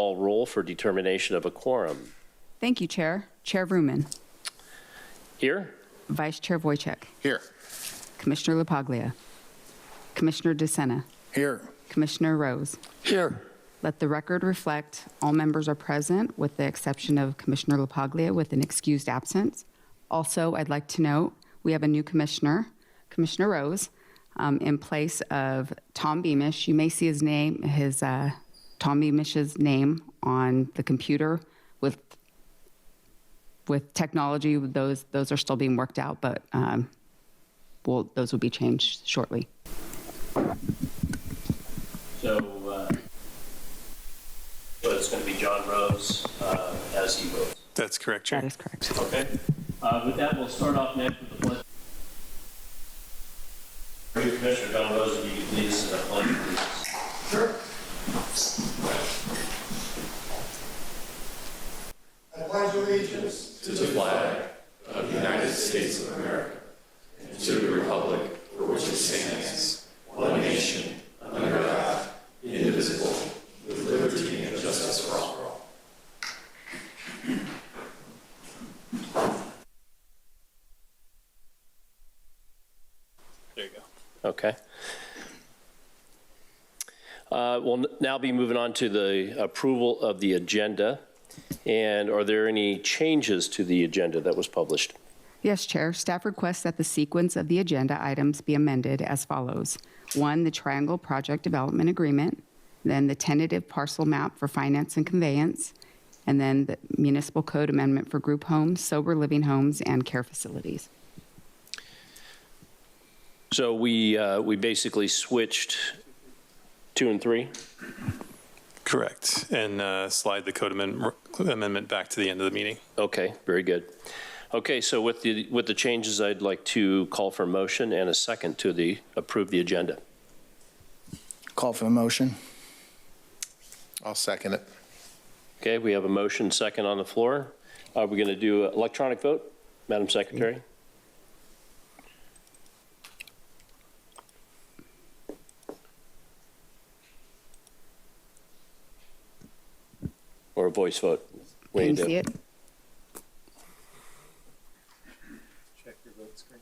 Call roll for determination of a quorum. Thank you, Chair. Chair Vrooman. Here? Vice Chair Wojcik. Here. Commissioner LaPaglia. Commissioner DeSena. Here. Commissioner Rose. Here. Let the record reflect all members are present with the exception of Commissioner LaPaglia with an excused absence. Also, I'd like to note we have a new commissioner, Commissioner Rose, in place of Tom Beamish. You may see his name, Tom Beamish's name on the computer with technology. Those are still being worked out, but those will be changed shortly. So it's going to be John Rose as he votes. That's correct, Chair. That is correct. Okay. With that, we'll start off next with the pledge. Commissioner John Rose, if you could lead us in the pledge, please. Sure. I pledge allegiance to the flag of the United States of America and to the republic for which it stands, one nation, under God, indivisible, with liberty and justice for all. There you go. Okay. We'll now be moving on to the approval of the agenda. And are there any changes to the agenda that was published? Yes, Chair. Staff requests that the sequence of the agenda items be amended as follows. 1, the Triangle Project Development Agreement, then the tentative parcel map for finance and conveyance, and then the municipal code amendment for group homes, sober living homes, and care facilities. So we basically switched 2 and 3? Correct. And slide the code amendment back to the end of the meeting. Okay, very good. Okay, so with the changes, I'd like to call for a motion and a second to approve the agenda. Call for the motion. I'll second it. Okay, we have a motion second on the floor. Are we going to do an electronic vote, Madam Secretary? Or a voice vote? Can you see it? Check your vote screen.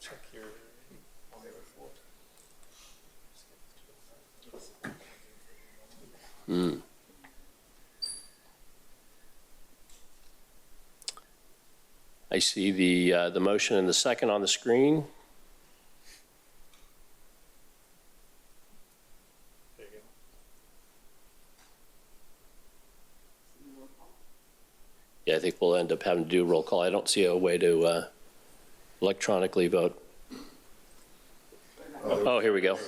Check your... I see the motion and the second on the screen. There you go. Yeah, I think we'll end up having to do roll call. I don't see a way to electronically vote. Oh, here we go.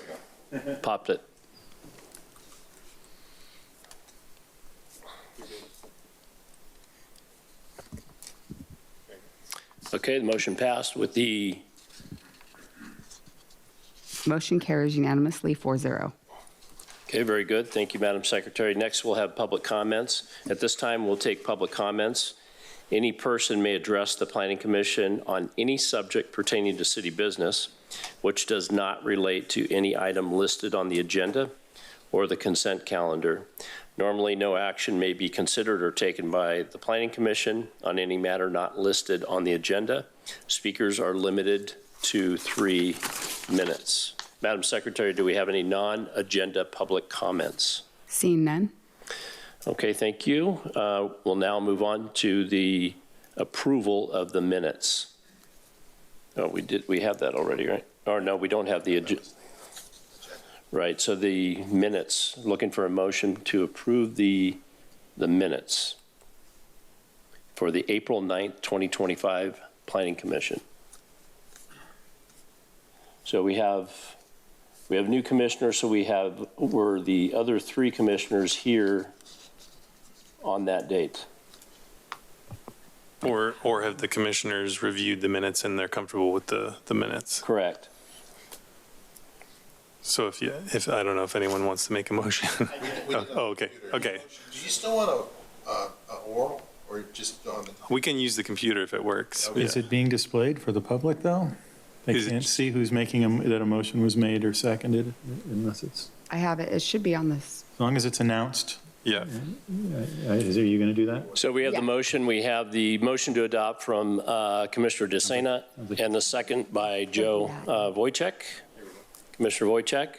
Popped it. Okay, the motion passed with the... Motion carries unanimously 4-0. Okay, very good. Thank you, Madam Secretary. Next, we'll have public comments. At this time, we'll take public comments. Any person may address the Planning Commission on any subject pertaining to city business, which does not relate to any item listed on the agenda or the consent calendar. Normally, no action may be considered or taken by the Planning Commission on any matter not listed on the agenda. Speakers are limited to 3 minutes. Madam Secretary, do we have any non-agenda public comments? Seeing none. Okay, thank you. We'll now move on to the approval of the minutes. Oh, we have that already, right? Or no, we don't have the agenda. Right, so the minutes, looking for a motion to approve the minutes for the April 9th, 2025 Planning Commission. So we have new commissioners, so were the other 3 commissioners here on that date? Or have the commissioners reviewed the minutes and they're comfortable with the minutes? Correct. So if I don't know if anyone wants to make a motion. Okay. Do you still want a oral or just on the? We can use the computer if it works. Is it being displayed for the public, though? They can't see who's making that a motion was made or seconded unless it's, I have it. It should be on this. as long as it's announced Yeah. Are you going to do that? So we have the Yeah. motion, we have the motion to adopt from Commissioner DeSena and the second by Joe Wojcik, Commissioner Wojcik.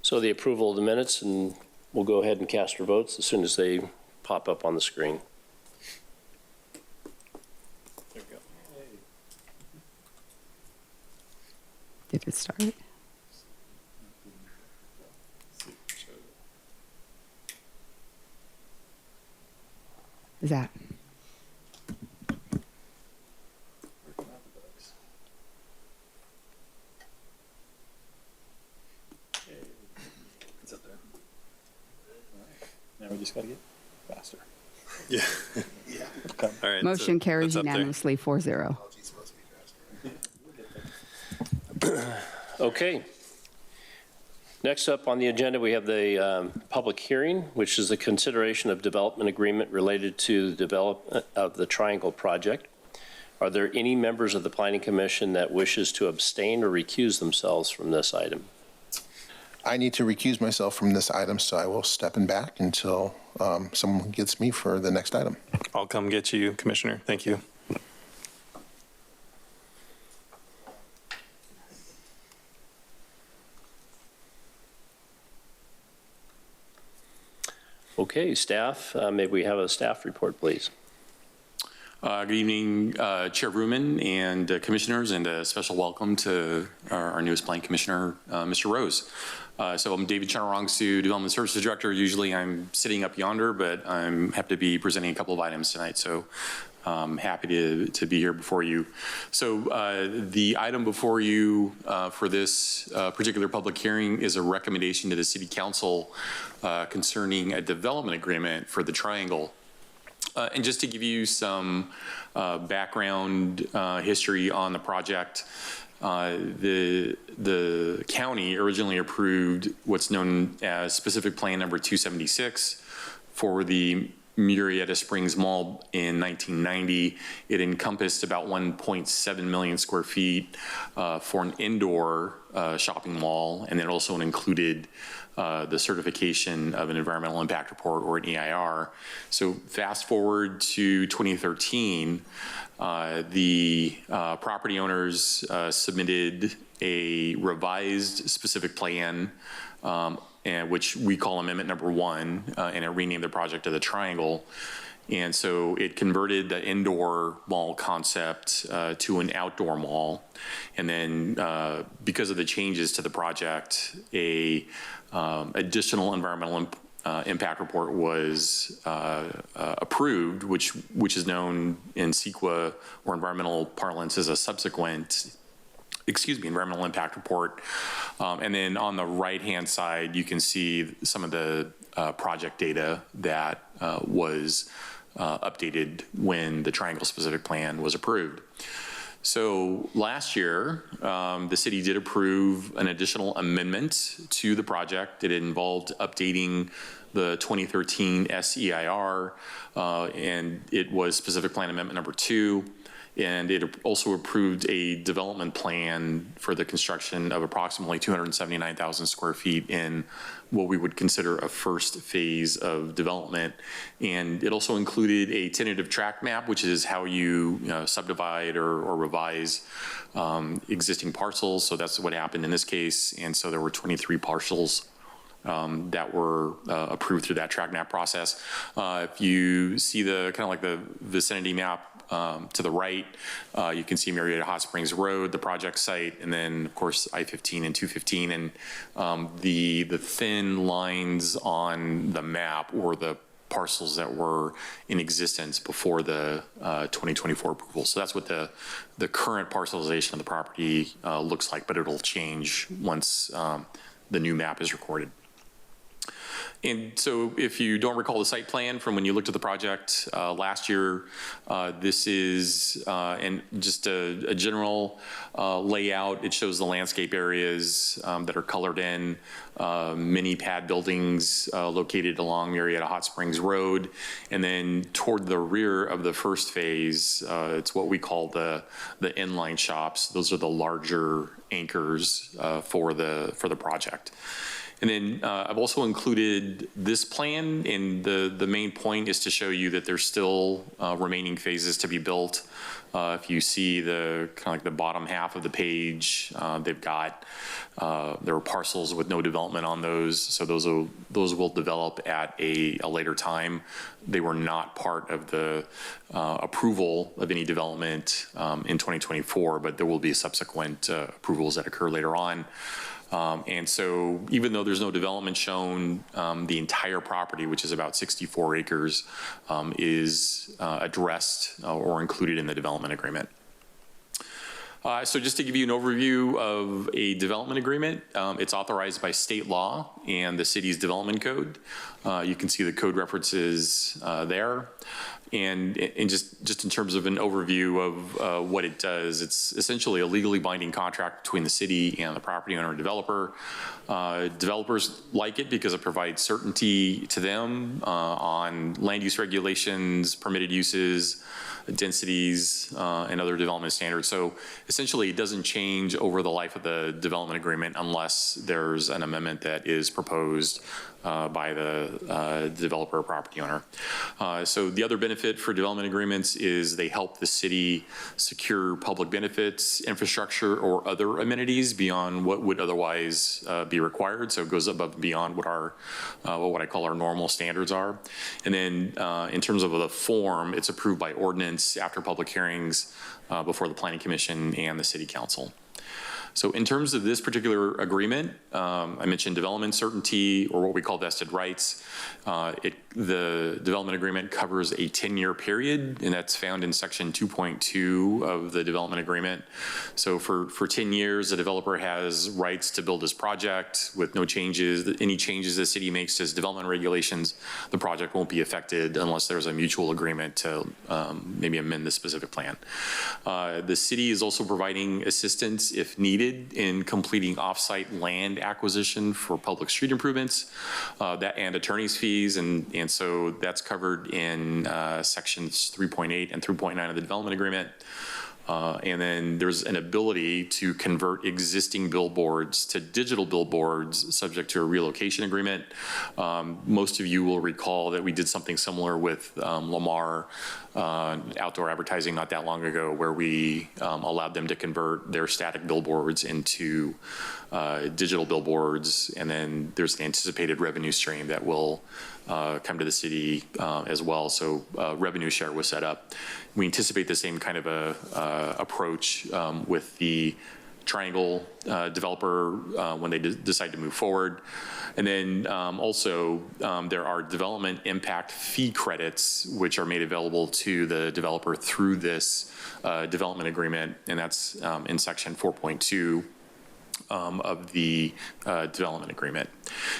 So the approval of the minutes, and we'll go ahead and cast our votes as soon as they pop up on the screen. There we go. Did it start? Is that? It's up there. Now we just got to get faster. Yeah. Okay. All right. Motion carries that's up there. unanimously 4-0. It's supposed to be faster. Okay. Next up on the agenda, we have the public hearing, which is the consideration of development agreement related to the development of the Triangle Project. Are there any members of the Planning Commission that wishes to abstain or recuse themselves from this item? I need to recuse myself from this item, so I will step in back until someone gets me for the next item. I'll come get you, Commissioner. Thank you. Okay, staff, may we have a staff report, please? Good evening, Chair Ruman and commissioners, and a special welcome to our newest Planning Commissioner, Mr. Rose. So I'm David Chanarangsu, Development Services Director. Usually I'm sitting up yonder, but I'm happy to be presenting a couple of items tonight. So happy to be here before you. So the item before you for this particular public hearing is a recommendation to the City Council concerning a development agreement for the Triangle. And just to give you some background history on the project, the county originally approved what's known as specific plan number 276 for the Murrieta Springs Mall in 1990. It encompassed about 1.7 million square feet for an indoor shopping mall, and then also included the certification of an environmental impact report, or an EIR. So fast forward to 2013, the property owners submitted a revised specific plan, and which we call Amendment Number 1, and it renamed the project to the Triangle. And so it converted the indoor mall concept to an outdoor mall. And then because of the changes to the project, a additional environmental impact report was approved, which is known in CEQA or environmental parlance as a subsequent environmental impact report. And then on the right-hand side, you can see some of the project data that was updated when the Triangle specific plan was approved. So last year, the city did approve an additional amendment to the project. It involved updating the 2013 SEIR, and it was specific plan amendment number 2. And it also approved a development plan for the construction of approximately 279,000 square feet in what we would consider a first phase of development. And it also included a tentative tract map, which is how you subdivide or revise existing parcels. So that's what happened in this case. And so there were 23 parcels that were approved through that tract map process. If you see the kind of like the vicinity map to the right, you can see Murrieta Hot Springs Road, the project site, and then of course I-15 and 215. And the thin lines on the map were the parcels that were in existence before the 2024 approval. So that's what the current parcelization of the property looks like, but it'll change once the new map is recorded. And so if you don't recall the site plan from when you looked at the project last year, this is and just a general layout. It shows the landscape areas that are colored in, mini pad buildings located along Murrieta Hot Springs Road. And then toward the rear of the first phase, it's what we call the inline shops. Those are the larger anchors for the project. And then I've also included this plan, and the main point is to show you that there's still remaining phases to be built. If you see the kind of like the bottom half of the page, they've got there are parcels with no development on those, so those will develop at a later time. They were not part of the approval of any development in 2024, but there will be subsequent approvals that occur later on. And so even though there's no development shown, the entire property, which is about 64 acres, is addressed or included in the development agreement. So just to give you an overview of a development agreement, it's authorized by state law and the city's development code. You can see the code references there. And just in terms of an overview of what it does, it's essentially a legally binding contract between the city and the property owner and developer. Developers like it because it provides certainty to them on land use regulations, permitted uses, densities, and other development standards. So essentially, it doesn't change over the life of the development agreement unless there's an amendment that is proposed by the developer or property owner. So the other benefit for development agreements is they help the city secure public benefits, infrastructure, or other amenities beyond what would otherwise be required. So it goes above and beyond what our what I call our normal standards are. And then in terms of the form, it's approved by ordinance after public hearings before the Planning Commission and the City Council. So in terms of this particular agreement, I mentioned development certainty, or what we call vested rights. The development agreement covers a 10-year period, and that's found in section 2.2 of the development agreement. So for 10 years, the developer has rights to build his project with no changes. Any changes the city makes to its development regulations, the project won't be affected unless there's a mutual agreement to maybe amend the specific plan. The city is also providing assistance if needed in completing off-site land acquisition for public street improvements and attorney's fees, and so that's covered in sections 3.8 and 3.9 of the development agreement. And then there's an ability to convert existing billboards to digital billboards subject to a relocation agreement. Most of you will recall that we did something similar with Lamar outdoor advertising not that long ago, where we allowed them to convert their static billboards into digital billboards, and then there's an anticipated revenue stream that will come to the city as well. So revenue share was set up. We anticipate the same kind of a approach with the Triangle developer when they decide to move forward. And then also there are development impact fee credits which are made available to the developer through this development agreement, and that's in section 4.2 of the development agreement.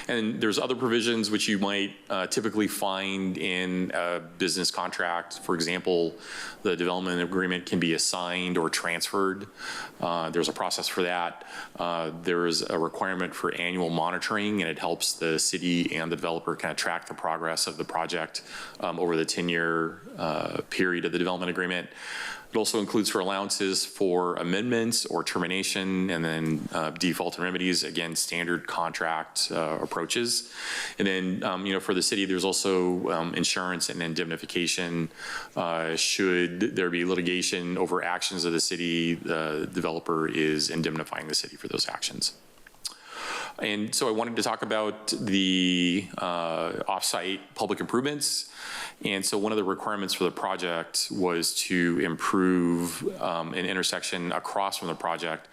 And there's other provisions which you might typically find in a business contract. For example, the development agreement can be assigned or transferred. There's a process for that. There's a requirement for annual monitoring, and it helps the city and the developer kind of track the progress of the project over the 10-year period of the development agreement. It also includes for allowances for amendments or termination, and then default and remedies, again, standard contract approaches. And then, for the city, there's also insurance and indemnification. Should there be litigation over actions of the city, the developer is indemnifying the city for those actions. And so I wanted to talk about the off-site public improvements. And so one of the requirements for the project was to improve an intersection across from the project.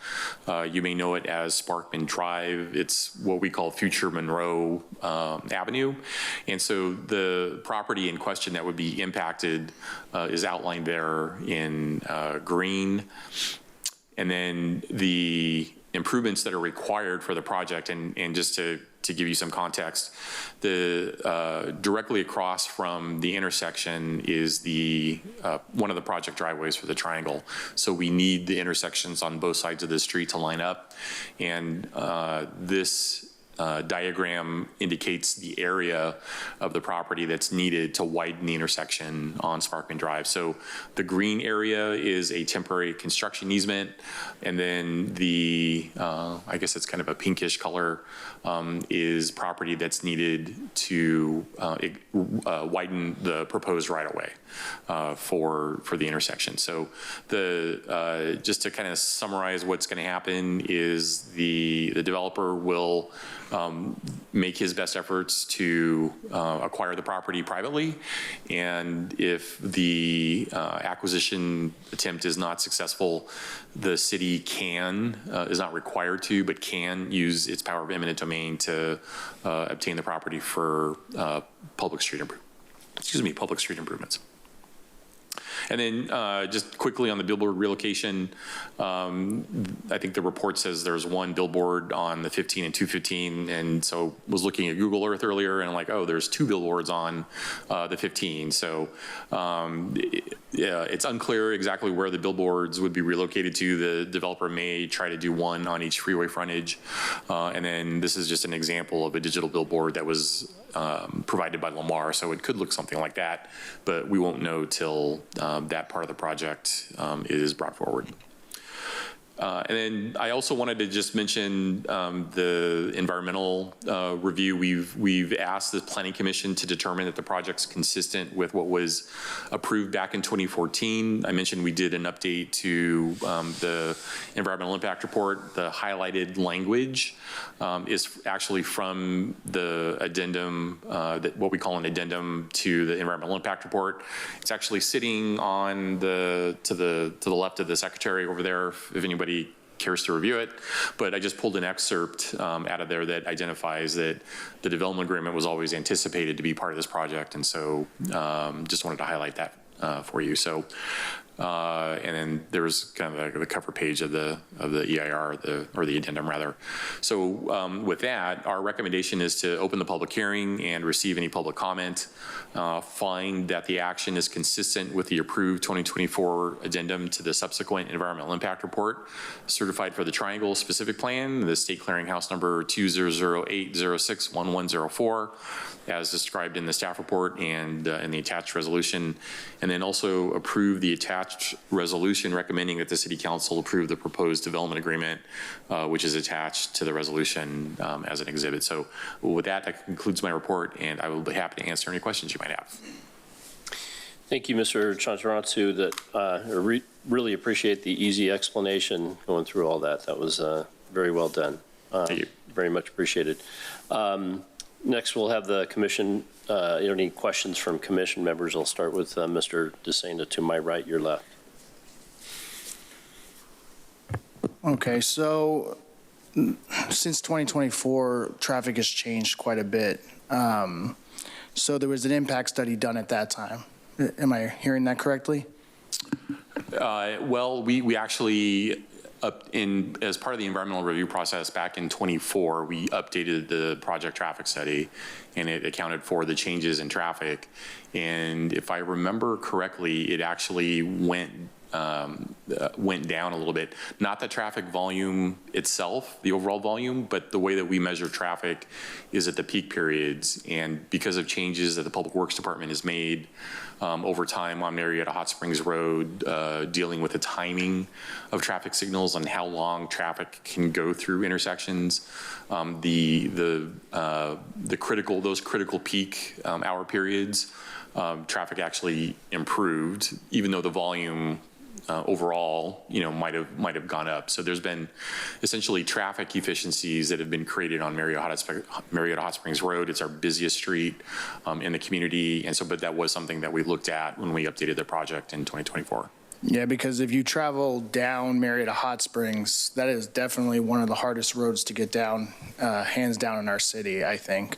You may know it as Sparkman Drive. It's what we call Future Monroe Avenue. And so the property in question that would be impacted is outlined there in green. And then the improvements that are required for the project, and just to give you some context, the directly across from the intersection is the one of the project driveways for the Triangle. So we need the intersections on both sides of the street to line up, and this diagram indicates the area of the property that's needed to widen the intersection on Sparkman Drive. So the green area is a temporary construction easement, and then the, I guess it's kind of a pinkish color, is property that's needed to widen the proposed right-of-way for the intersection. So just to kind of summarize what's going to happen is the developer will make his best efforts to acquire the property privately, and if the acquisition attempt is not successful, the city is not required to, but can use its power of eminent domain to obtain the property for public street improvements. And then just quickly on the billboard relocation, I think the report says there's one billboard on the 15 and 215, and so was looking at Google Earth earlier and like, oh, there's two billboards on the 15. So yeah, it's unclear exactly where the billboards would be relocated to. The developer may try to do one on each freeway frontage. And then this is just an example of a digital billboard that was provided by Lamar, so it could look something like that, but we won't know till that part of the project is brought forward. And then I also wanted to just mention the environmental review. We've asked the Planning Commission to determine that the project's consistent with what was approved back in 2014. I mentioned we did an update to the environmental impact report. The highlighted language is actually from the addendum, what we call an addendum to the environmental impact report. It's actually sitting on to the left of the secretary over there, if anybody cares to review it, but I just pulled an excerpt out of there that identifies that the development agreement was always anticipated to be part of this project, and so just wanted to highlight that for you. So, and then there was kind of the cover page of the EIR, or the addendum rather. So with that, our recommendation is to open the public hearing and receive any public comment. Find that the action is consistent with the approved 2024 addendum to the subsequent environmental impact report certified for the Triangle Specific Plan, the State Clearinghouse number 2008061104, as described in the staff report and in the attached resolution, and then also approve the attached resolution recommending that the City Council approve the proposed development agreement, which is attached to the resolution as an exhibit. So with that, that concludes my report, and I will be happy to answer any questions you might have. Thank you, Mr. Chantarantsu. That really appreciate the easy explanation going through all that. That was very well done. Thank you. Very much appreciated. Next, we'll have the commission. Any questions from commission members? I'll start with Mr. DeSena to my right, your left. Okay, so since 2024, traffic has changed quite a bit. So there was an impact study done at that time. Am I hearing that correctly? Well, we actually, as part of the environmental review process back in 24, we updated the project traffic study, and it accounted for the changes in traffic. And if I remember correctly, it actually went down a little bit. Not the traffic volume itself, the overall volume, but the way that we measure traffic is at the peak periods. And because of changes that the Public Works Department has made over time on Murrieta Hot Springs Road, dealing with the timing of traffic signals and how long traffic can go through intersections, those critical peak hour periods, traffic actually improved, even though the volume overall, might have gone up. So there's been essentially traffic efficiencies that have been created on Murrieta Hot Springs Road. It's our busiest street in the community, and so, but that was something that we looked at when we updated the project in 2024. Yeah, because if you travel down Murrieta Hot Springs, that is definitely one of the hardest roads to get down, hands down in our city, I think.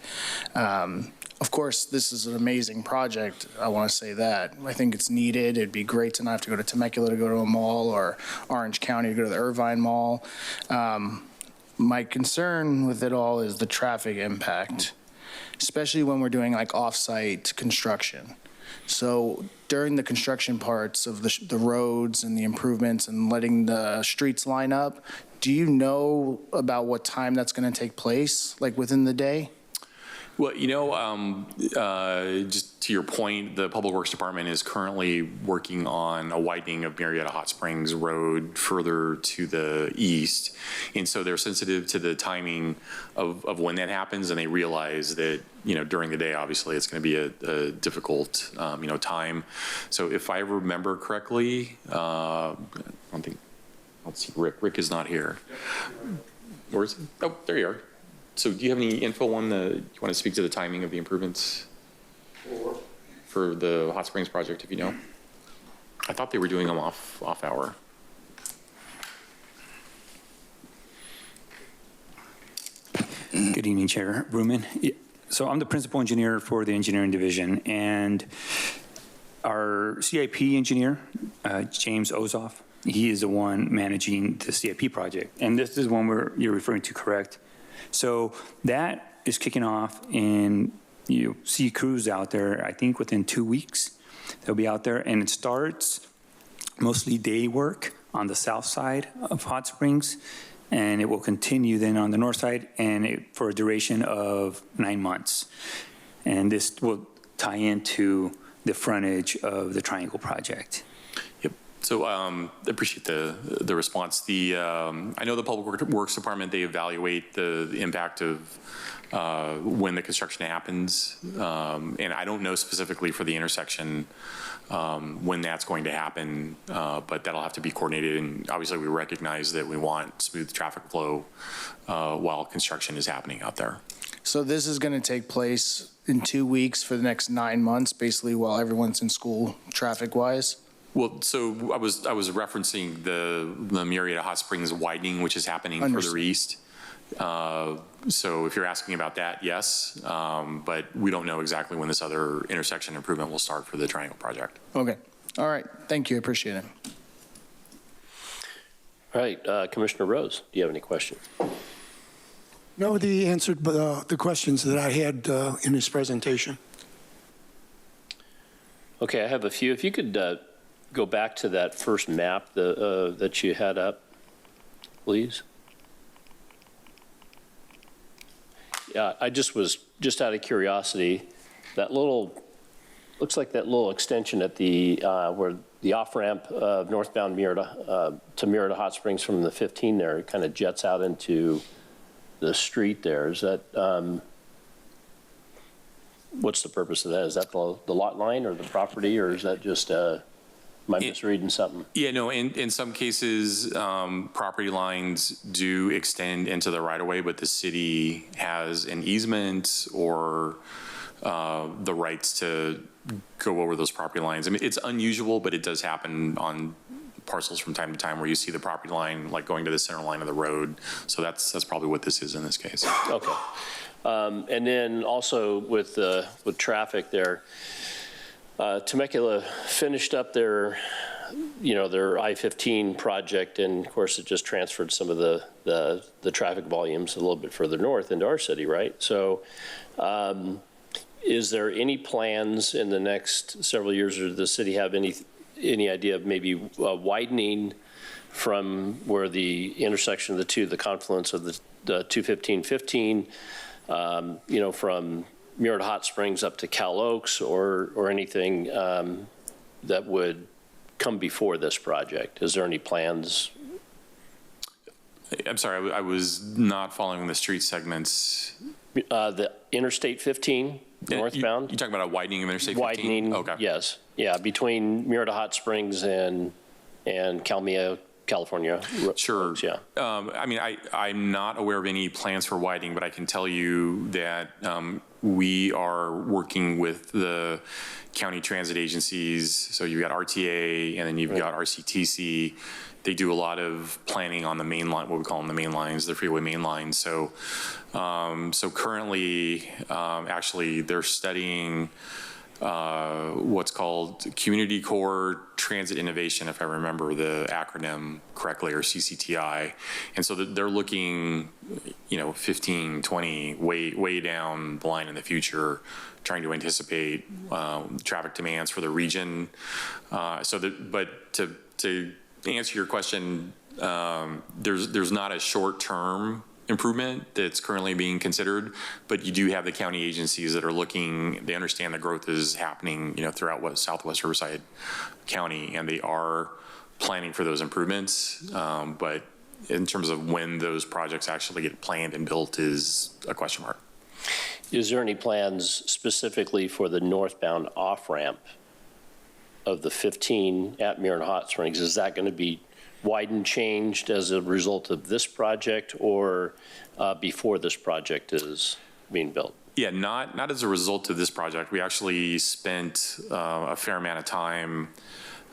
Of course, this is an amazing project. I want to say that. I think it's needed. It'd be great to not have to go to Temecula to go to a mall, or Orange County to go to the Irvine Mall. My concern with it all is the traffic impact, especially when we're doing like off-site construction. So during the construction parts of the roads and the improvements and letting the streets line up, Do you know about what time that's going to take place, like within the day? Well, just to your point, the Public Works Department is currently working on a widening of Murrieta Hot Springs Road further to the east. And so they're sensitive to the timing of when that happens, and they realize that, during the day, obviously, it's going to be a difficult, time. So if I remember correctly, I don't think, let's see, Rick is not here. Where is he? Oh, there you are. So do you have any info on you want to speak to the timing of the improvements for the Hot Springs project, if you know? I thought they were doing them off hour. Good evening, Chair Bruman. So I'm the principal engineer for the engineering division, and our CIP engineer, James Ozoff, he is the one managing the CIP project. And this is one you're referring to, correct? So that is kicking off, and you see crews out there, I think within 2 weeks, they'll be out there, and it starts mostly day work on the south side of Hot Springs, and it will continue then on the north side, and for a duration of 9 months. And this will tie into the frontage of the Triangle project. So I appreciate the response. I know the Public Works Department, they evaluate the impact of when the construction happens. And I don't know specifically for the intersection when that's going to happen, but that'll have to be coordinated. And obviously we recognize that we want smooth traffic flow while construction is happening out there. So this is going to take place in 2 weeks for the next 9 months, basically while everyone's in school, traffic-wise? Well, so I was referencing the Murrieta Hot Springs widening, which is happening further east. So if you're asking about that, yes, but we don't know exactly when this other intersection improvement will start for the Triangle project. Okay. All right. Thank you. I appreciate it. All right, Commissioner Rose, do you have any questions? No, he answered the questions that I had in his presentation. Okay, I have a few. If you could go back to that first map that you had up, please. Yeah, I was out of curiosity, looks like that little extension at the, where the off-ramp of northbound Murrieta to Murrieta Hot Springs from the 15 there, it kind of jets out into the street there. Is that, what's the purpose of that? Is that the lot line or the property, or is that just, am I misreading something? Yeah, no, in some cases, property lines do extend into the right-of-way, but the city has an easement or the rights to go over those property lines. I mean, it's unusual, but it does happen on parcels from time to time where you see the property line like going to the center line of the road. So that's probably what this is in this case. Okay. And then also with traffic there, Temecula finished up their I-15 project, and of course it just transferred some of the traffic volumes a little bit further north into our city, right? So is there any plans in the next several years, or does the city have any idea of maybe widening from where the intersection of the two, the confluence of the 215-15, from Murrieta Hot Springs up to Cal Oaks, or anything that would come before this project? Is there any plans? I'm sorry, I was not following the street segments. The Interstate 15 northbound. You talking about a widening of Interstate 15? Widening, okay. Yes. Yeah, between Murrieta Hot Springs and Calmia, California. Sure. Yeah. I mean, I'm not aware of any plans for widening, but I can tell you that we are working with the county transit agencies. So you've got RTA, and then you've got RCTC. They do a lot of planning on the main line, what we call them the main lines, the freeway main lines. So, currently, actually, they're studying what's called Community Core Transit Innovation, if I remember the acronym correctly, or CCTI. And so they're looking, 15, 20, way down the line in the future, trying to anticipate traffic demands for the region. But to answer your question, there's not a short-term improvement that's currently being considered, but you do have the county agencies that are looking, they understand the growth is happening, throughout Southwest Riverside County, and they are planning for those improvements. But in terms of when those projects actually get planned and built is a question mark. Is there any plans specifically for the northbound off-ramp of the 15 at Murrieta Hot Springs? Is that going to be widened, changed as a result of this project, or before this project is being built? Yeah, not as a result of this project. We actually spent a fair amount of time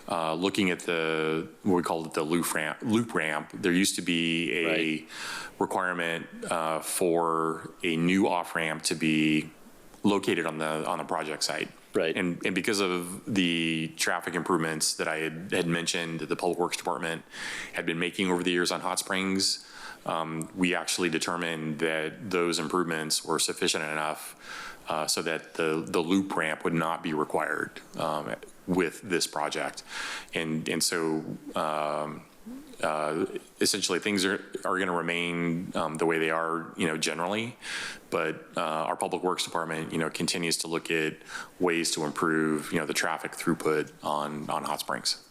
looking at what we call it the loop ramp. There used to be a requirement for a new off-ramp to be located on the project site. Right. And because of the traffic improvements that I had mentioned that the Public Works Department had been making over the years on Hot Springs, we actually determined that those improvements were sufficient enough so that the loop ramp would not be required with this project. And so essentially things are going to remain the way they are, generally, but our Public Works Department, continues to look at ways to improve, the traffic throughput on Hot Springs.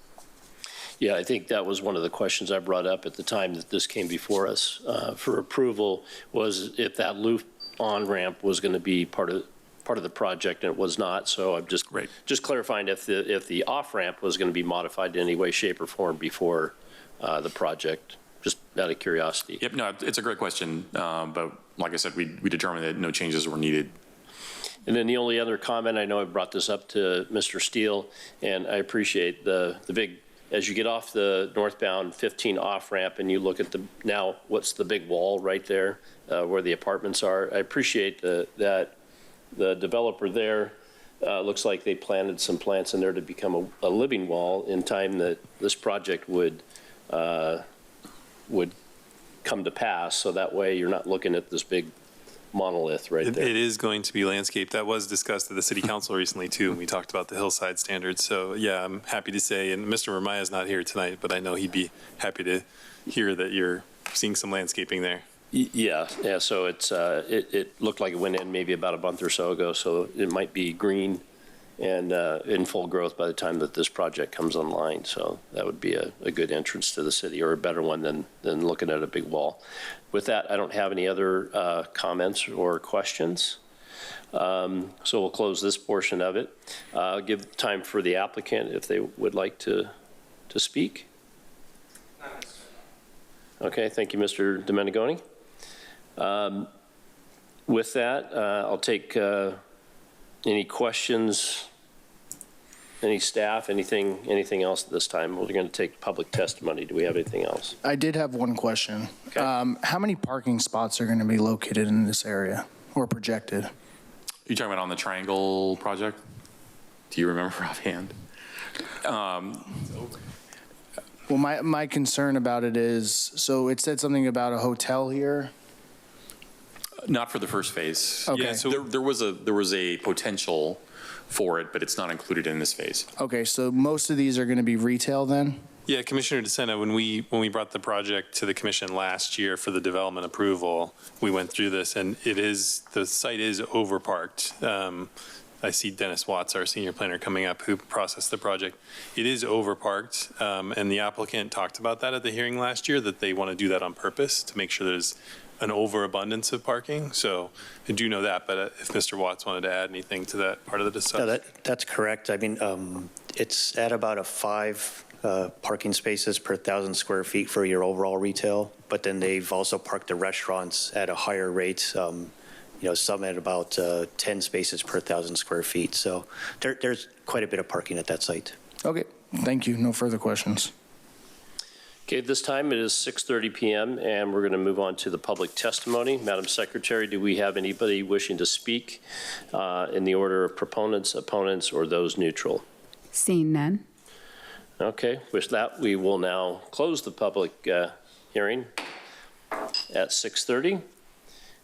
Yeah, I think that was one of the questions I brought up at the time that this came before us for approval, was if that loop on-ramp was going to be part of the project, and it was not. So I'm just clarifying if the off-ramp was going to be modified in any way, shape, or form before the project, just out of curiosity. Yep, no, it's a great question, but like I said, we determined that no changes were needed. And then the only other comment, I know I brought this up to Mr. Steele, and I appreciate the big, as you get off the northbound 15 off-ramp and you look at now what's the big wall right there where the apartments are, I appreciate that the developer there looks like they planted some plants in there to become a living wall in time that this project would come to pass. So that way you're not looking at this big monolith right there. It is going to be landscaped. That was discussed at the city council recently too. We talked about the hillside standards. So yeah, I'm happy to say, and Mr. Ramaya is not here tonight, but I know he'd be happy to hear that you're seeing some landscaping there. Yeah. So it looked like it went in maybe about a month or so ago. So it might be green and in full growth by the time that this project comes online. So that would be a good entrance to the city, or a better one than looking at a big wall. With that, I don't have any other comments or questions. So we'll close this portion of it. I'll give time for the applicant if they would like to speak. Okay, thank you, Mr. Domenegoni. With that, I'll take any questions, any staff, anything else at this time. We're going to take public testimony. Do we have anything else? I did have one question. Okay. How many parking spots are going to be located in this area or projected? Are you talking about on the Triangle project? Do you remember offhand? Well, my concern about it is, so it said something about a hotel here. Not for the first phase. Okay. Yeah, so there was a potential for it, but it's not included in this phase. Okay, so most of these are going to be retail then? Yeah, Commissioner DeSena, when we brought the project to the commission last year for the development approval, we went through this, and the site is overparked. I see Dennis Watts, our senior planner, coming up, who processed the project. It is overparked, and the applicant talked about that at the hearing last year, that they want to do that on purpose to make sure there's an overabundance of parking. So I do know that, but if Mr. Watts wanted to add anything to that part of the discussion. No, that's correct. I mean, it's at about a 5 parking spaces per 1,000 square feet for your overall retail, but then they've also parked the restaurants at a higher rate, some at about 10 spaces per 1,000 square feet. So there's quite a bit of parking at that site. Okay, thank you. No further questions. Okay, at this time it is 6:30 p.m. and we're going to move on to the public testimony. Madam Secretary, do we have anybody wishing to speak in the order of proponents, opponents, or those neutral? Seeing none. Okay, with that, we will now close the public hearing at 6:30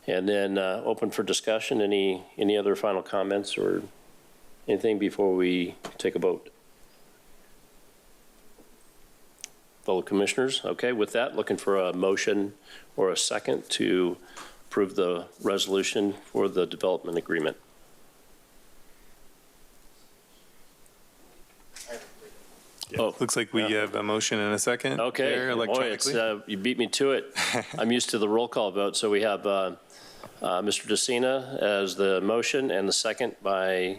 and then open for discussion. Any other final comments or anything before we take a vote? fellow commissioners? Okay, with that, looking for a motion or a second to approve the resolution for the development agreement. Oh, Looks like we have a motion and a second. okay. There, Boy, it's, electronically. you beat me to it. I'm used to the roll call vote, so we have Mr. DeCina as the motion and the second by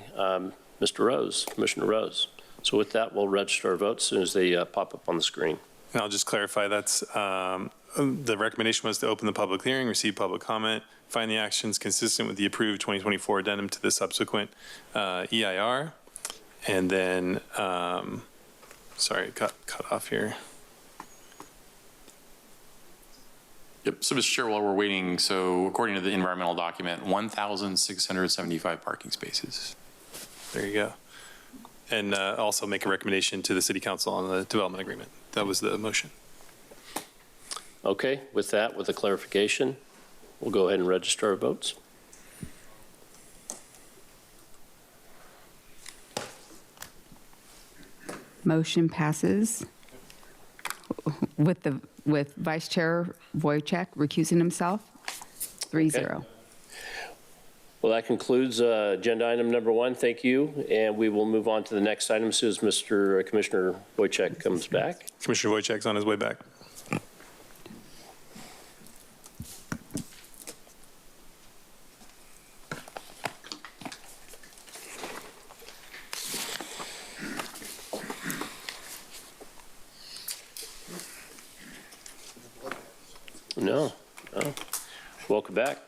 Mr. Rose, Commissioner Rose. So with that, we'll register our votes as soon as they pop up on the screen. And I'll just clarify, that's, the recommendation was to open the public hearing, receive public comment, find the actions consistent with the approved 2024 addendum to the subsequent EIR, and then, sorry, cut off here. Yep, so Mr. Chair, while we're waiting, so according to the environmental document, 1,675 parking spaces. There you go. And also make a recommendation to the city council on the development agreement. That was the motion. Okay, with that, with the clarification, we'll go ahead and register our votes. Motion passes with Vice Chair Wojciech recusing himself, 3-0. Well, that concludes agenda item number 1. Thank you. And we will move on to the next item as soon as Commissioner Wojciech comes back. Commissioner Wojciech's on his way back. No. Welcome back.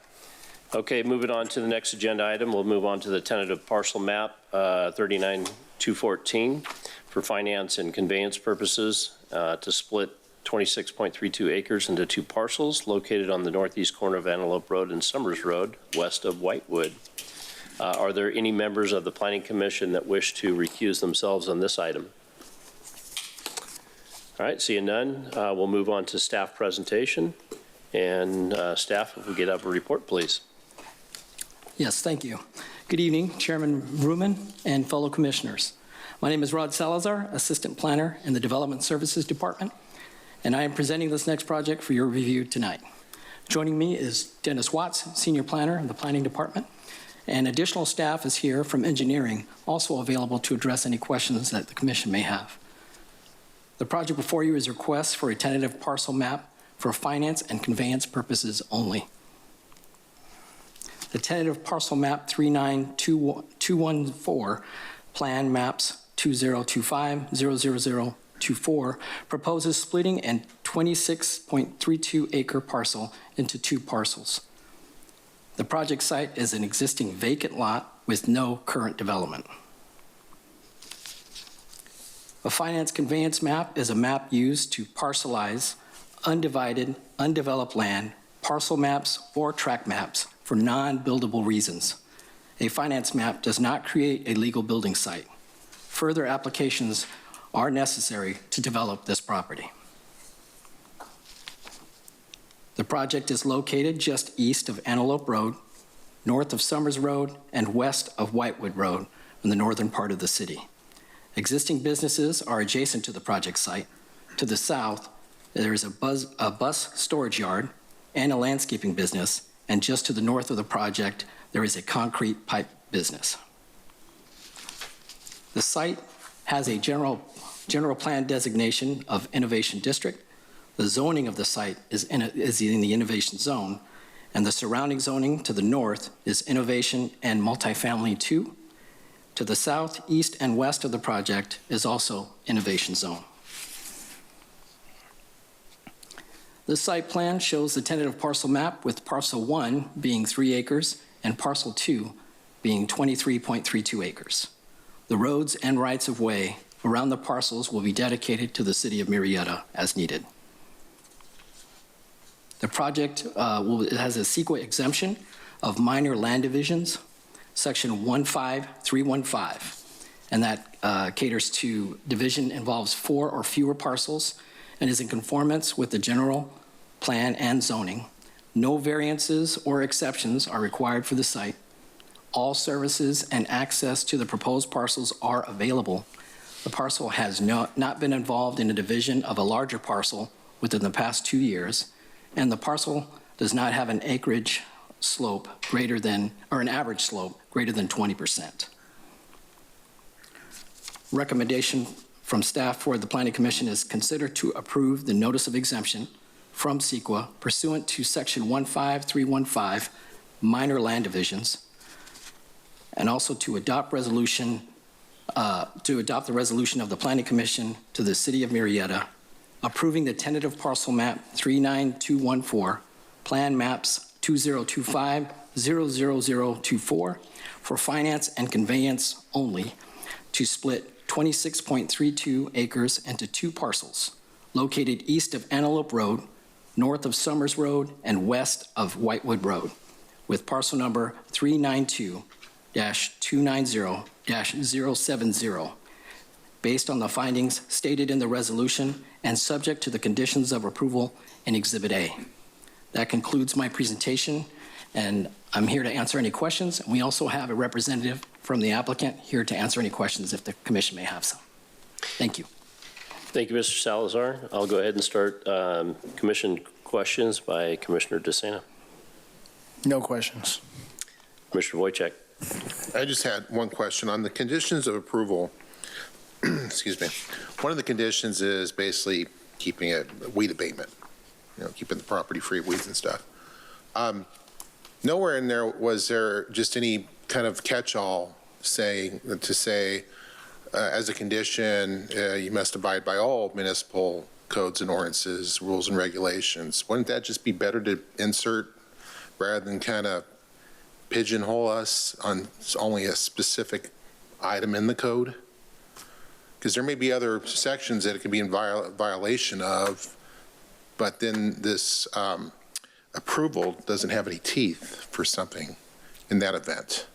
Okay, moving on to the next agenda item, we'll move on to the tentative parcel map 39214 for finance and conveyance purposes to split 26.32 acres into 2 parcels located on the northeast corner of Antelope Road and Summers Road, west of Whitewood. Are there any members of the Planning Commission that wish to recuse themselves on this item? All right, seeing none, we'll move on to staff presentation. And staff, if we get up a report, please. Yes, thank you. Good evening, Chairman Ruman and fellow commissioners. My name is Rod Salazar, Assistant Planner in the Development Services Department, and I am presenting this next project for your review tonight. Joining me is Dennis Watts, Senior Planner in the Planning Department, and additional staff is here from engineering, also available to address any questions that the Commission may have. The project before you is a request for a tentative parcel map for finance and conveyance purposes only. The tentative parcel map 39214 plan maps 2025-00024 proposes splitting a 26.32 acre parcel into 2 parcels. The project site is an existing vacant lot with no current development. A finance conveyance map is a map used to parcelize undivided, undeveloped land, parcel maps, or tract maps for non-buildable reasons. A finance map does not create a legal building site. Further applications are necessary to develop this property. The project is located just east of Antelope Road, north of Summers Road, and west of Whitewood Road in the northern part of the city. Existing businesses are adjacent to the project site. To the south, there is a bus storage yard and a landscaping business, and just to the north of the project, there is a concrete pipe business. The site has a general plan designation of Innovation District. The zoning of the site is in the Innovation Zone, and the surrounding zoning to the north is Innovation and Multifamily 2. To the south, east, and west of the project is also Innovation Zone. This site plan shows the tentative parcel map with parcel 1 being 3 acres and parcel 2 being 23.32 acres. The roads and rights-of-way around the parcels will be dedicated to the city of Murrieta as needed. The project has a CEQA exemption of minor land divisions, section 15315, and that caters to division involves 4 or fewer parcels and is in conformance with the general plan and zoning. No variances or exceptions are required for the site. All services and access to the proposed parcels are available. The parcel has not been involved in a division of a larger parcel within the past 2 years, and the parcel does not have an acreage slope greater than, or an average slope greater than 20%. Recommendation from staff for the Planning Commission is consider to approve the notice of exemption from CEQA pursuant to Section 15315, minor land divisions, and also to adopt the resolution of the Planning Commission to the City of Murrieta, approving the tentative parcel map 39214, plan maps 2025, 00024 for finance and conveyance only, to split 26.32 acres into 2 parcels located east of Antelope Road, north of Summers Road, and west of Whitewood Road, with parcel number 392-290-070, based on the findings stated in the resolution and subject to the conditions of approval in Exhibit A. That concludes my presentation, and I'm here to answer any questions. We also have a representative from the applicant here to answer any questions if the commission may have some. Thank you. Thank you, Mr. Salazar. I'll go ahead and start commission questions by Commissioner DeSena. No questions. Commissioner Wojcik. I just had one question on the conditions of approval. Excuse me. One of the conditions is basically keeping a weed abatement, keeping the property free of weeds and stuff. Nowhere in there was there just any kind of catch-all to say, as a condition, you must abide by all municipal codes and ordinances, rules and regulations. Wouldn't that just be better to insert rather than kind of pigeonhole us on only a specific item in the code? Because there may be other sections that it could be in violation of, but then this approval doesn't have any teeth for something in that event.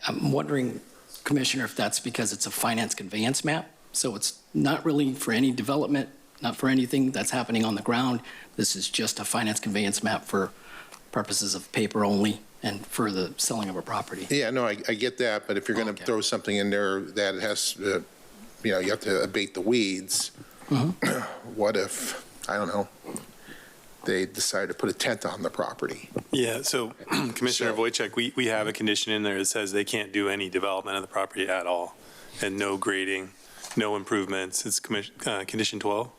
I'm wondering, Commissioner, if that's because it's a finance conveyance map, so it's not really for any development, not for anything that's happening on the ground. This is just a finance conveyance map for purposes of paper only and for the selling of a property. Yeah, no, I get that, but if you're going to throw something in there that has, you have to abate the weeds, what if, I don't know, they decide to put a tent on the property? Yeah, so Commissioner Wojcik, we have a condition in there that says they can't do any development of the property at all, and no grading, no improvements. It's condition 12.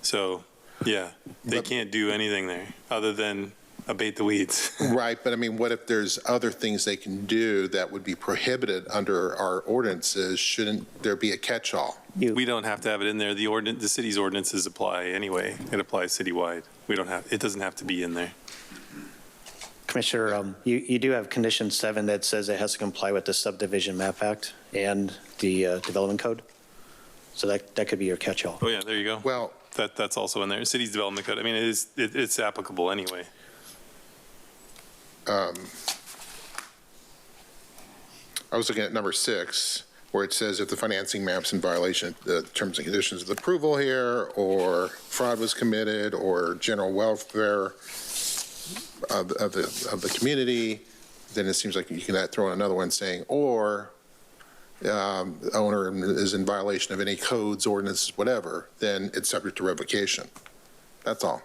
So, yeah, they can't do anything there other than abate the weeds. Right, but I mean, what if there's other things they can do that would be prohibited under our ordinances? Shouldn't there be a catch-all? We don't have to have it in there. The city's ordinances apply anyway. It applies citywide. It doesn't have to be in there. Commissioner, you do have condition 7 that says it has to comply with the Subdivision Map Act and the Development Code. So that could be your catch-all. Oh yeah, there you go. Well, that's also in there. City's Development Code. I mean, it's applicable anyway. I was looking at number 6, where it says if the financing map's in violation of the terms and conditions of the approval here, or fraud was committed, or general welfare of the community, then it seems like you can throw in another one saying, or the owner is in violation of any codes, ordinances, whatever, then it's subject to revocation. That's all.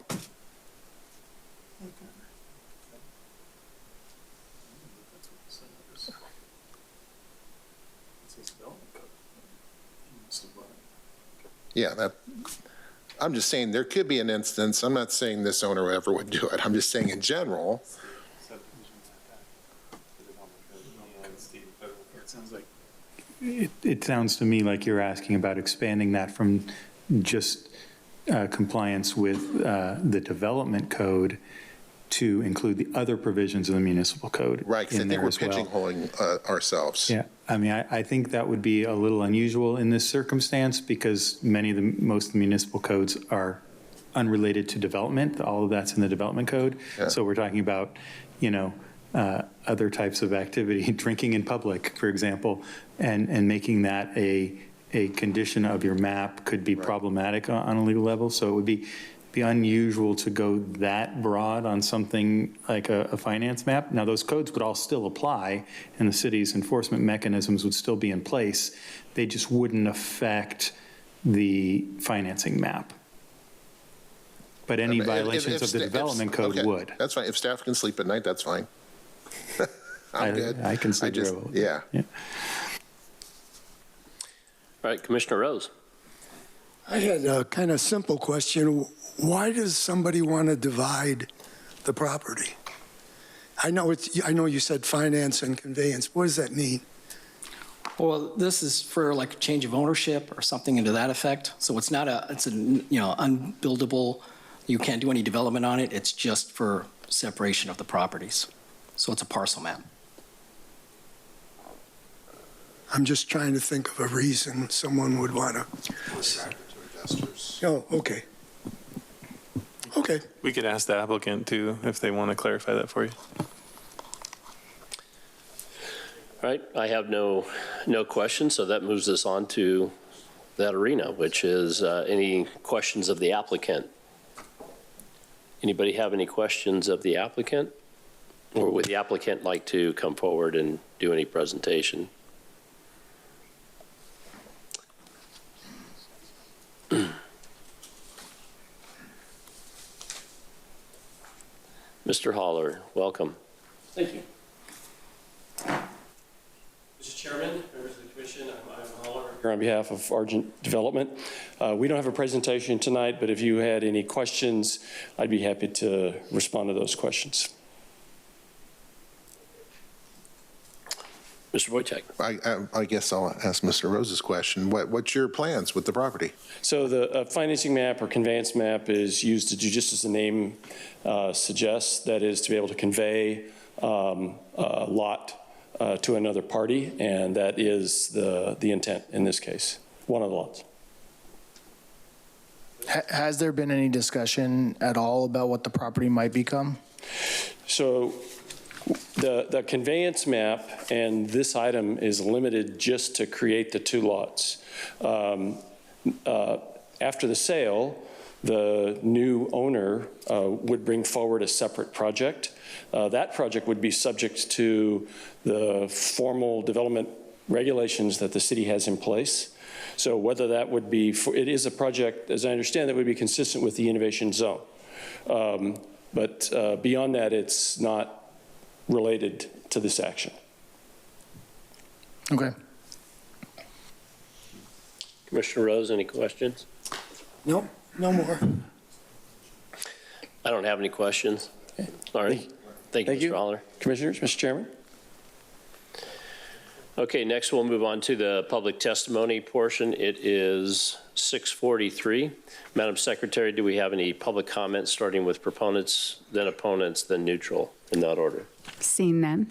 Yeah, I'm just saying there could be an instance. I'm not saying this owner ever would do it. I'm just saying in general. It sounds to me like you're asking about expanding that from just compliance with the development code to include the other provisions of the municipal code. Right, because I think we're pigeonholing ourselves. Yeah, I mean, I think that would be a little unusual in this circumstance because most of the municipal codes are unrelated to development. All of that's in the development code. Yeah. So we're talking about, other types of activity, drinking in public, for example, and making that a condition of your map could be problematic on a legal level. So it would be be unusual to go that broad on something like a finance map. Now, those codes would all still apply, and the city's enforcement mechanisms would still be in place. They just wouldn't affect the financing map. But any violations of the development code okay, would. That's fine. If staff can sleep at night, that's fine. I'm good. I can sleep just, real well. yeah. All right, Commissioner Rose. I had a kind of simple question. Why does somebody want to divide the property? I know you said finance and conveyance. What does that mean? Well, this is for like a change of ownership or something into that effect. So it's not it's unbuildable. You can't do any development on it. It's just for separation of the properties. So it's a parcel map. I'm just trying to think of a reason someone would want to. Oh, okay. Okay. We could ask the applicant too, if they want to clarify that for you. All right, I have no questions, so that moves us on to that arena, which is any questions of the applicant. Anybody have any questions of the applicant? Or would the applicant like to come forward and do any presentation? Mr. Holler, welcome. Thank you. Mr. Chairman, members of the Commission, I'm Holler here on behalf of Argent Development. We don't have a presentation tonight, but if you had any questions, I'd be happy to respond to those questions. Mr. Wojciech. I guess I'll ask Mr. Rose's question. What's your plans with the property? So the financing map or conveyance map is used to do just as the name suggests, that is to be able to convey a lot to another party, and that is the intent in this case, one of the lots. Has there been any discussion at all about what the property might become? So the conveyance map and this item is limited just to create the two lots. After the sale, the new owner would bring forward a separate project. That project would be subject to the formal development regulations that the city has in place. So whether that would be, it is a project, as I understand, that would be consistent with the innovation zone. But beyond that, it's not related to this action. Okay. Commissioner Rose, any questions? No, no more. I don't have any questions. All right. Thank you, Mr. Holler. Commissioners, Mr. Chairman. Okay, next we'll move on to the public testimony portion. It is 6:43. Madam Secretary, do we have any public comments starting with proponents, then opponents, then neutral, in that order? Seeing none.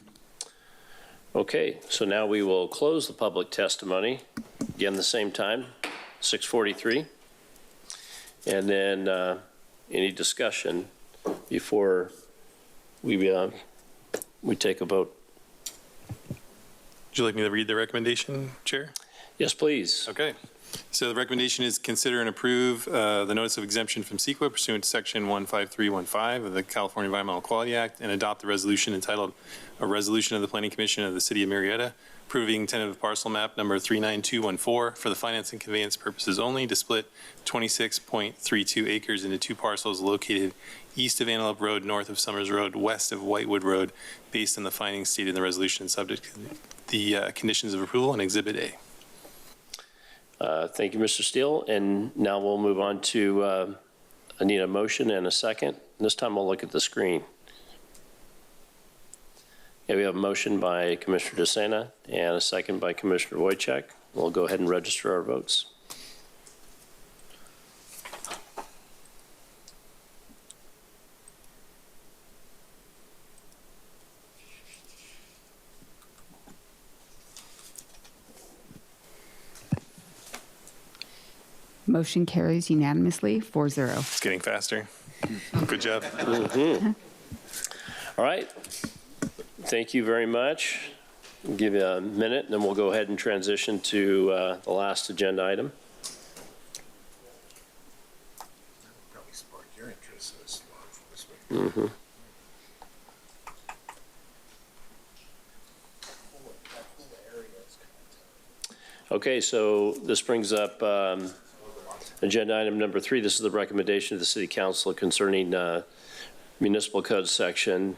Okay, so now we will close the public testimony. Again, the same time, 6:43. And then any discussion before we take a vote. Would you like me to read the recommendation, Chair? Yes, please. Okay. So the recommendation is consider and approve the notice of exemption from CEQA pursuant to section 15315 of the California Environmental Quality Act and adopt the resolution entitled A Resolution of the Planning Commission of the City of Murrieta approving tentative parcel map number 39214 for the finance and conveyance purposes only to split 26.32 acres into two parcels located east of Antelope Road, north of Summers Road, west of Whitewood Road, based on the findings stated in the resolution subject to the conditions of approval in Exhibit A. Thank you, Mr. Steele. And now we'll move on to, I need a motion and a second. This time we'll look at the screen. Okay, we have a motion by Commissioner DeSena and a second by Commissioner Wojciech. We'll go ahead and register our votes. Motion carries unanimously, 4-0. It's getting faster. Good job. All right. Thank you very much. I'll give you a minute, and then we'll go ahead and transition to the last agenda item. Probably spark you. Mm-hmm. Okay, so this brings up agenda item number 3. This is the recommendation of the City Council concerning municipal code section,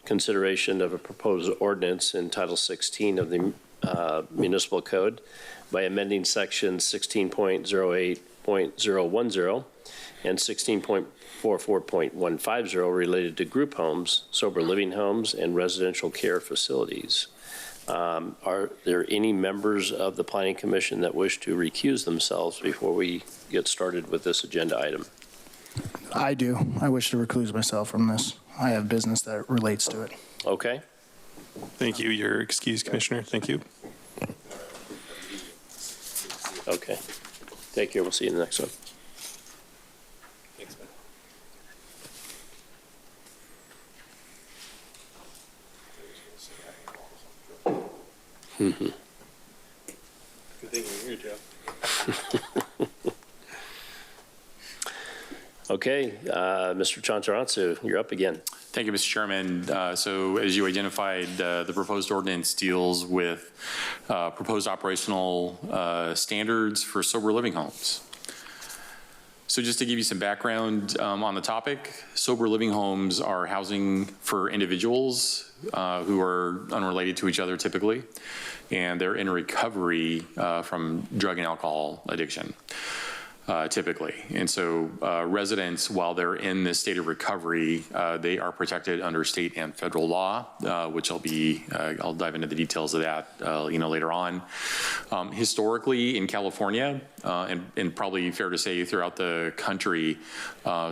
consideration of a proposed ordinance in Title 16 of the municipal code by amending section 16.08.010 and 16.44.150 related to group homes, sober living homes, and residential care facilities. Are there any members of the Planning Commission that wish to recuse themselves before we get started with this agenda item? I do. I wish to recluse myself from this. I have business that relates to it. Okay. Thank you. You're excused, Commissioner. Thank you. Okay. Take care. We'll see you in the next one. Mm-hmm. Good thing you're here, Joe. Okay, Mr. Chantarantsu, you're up again. Thank you, Mr. Chairman. So as you identified, the proposed ordinance deals with proposed operational standards for sober living homes. So just to give you some background on the topic, sober living homes are housing for individuals who are unrelated to each other typically, and they're in recovery from drug and alcohol addiction. Typically. And so residents, while they're in this state of recovery, they are protected under state and federal law, which I'll dive into the details of that, later on. Historically in California, and probably fair to say throughout the country,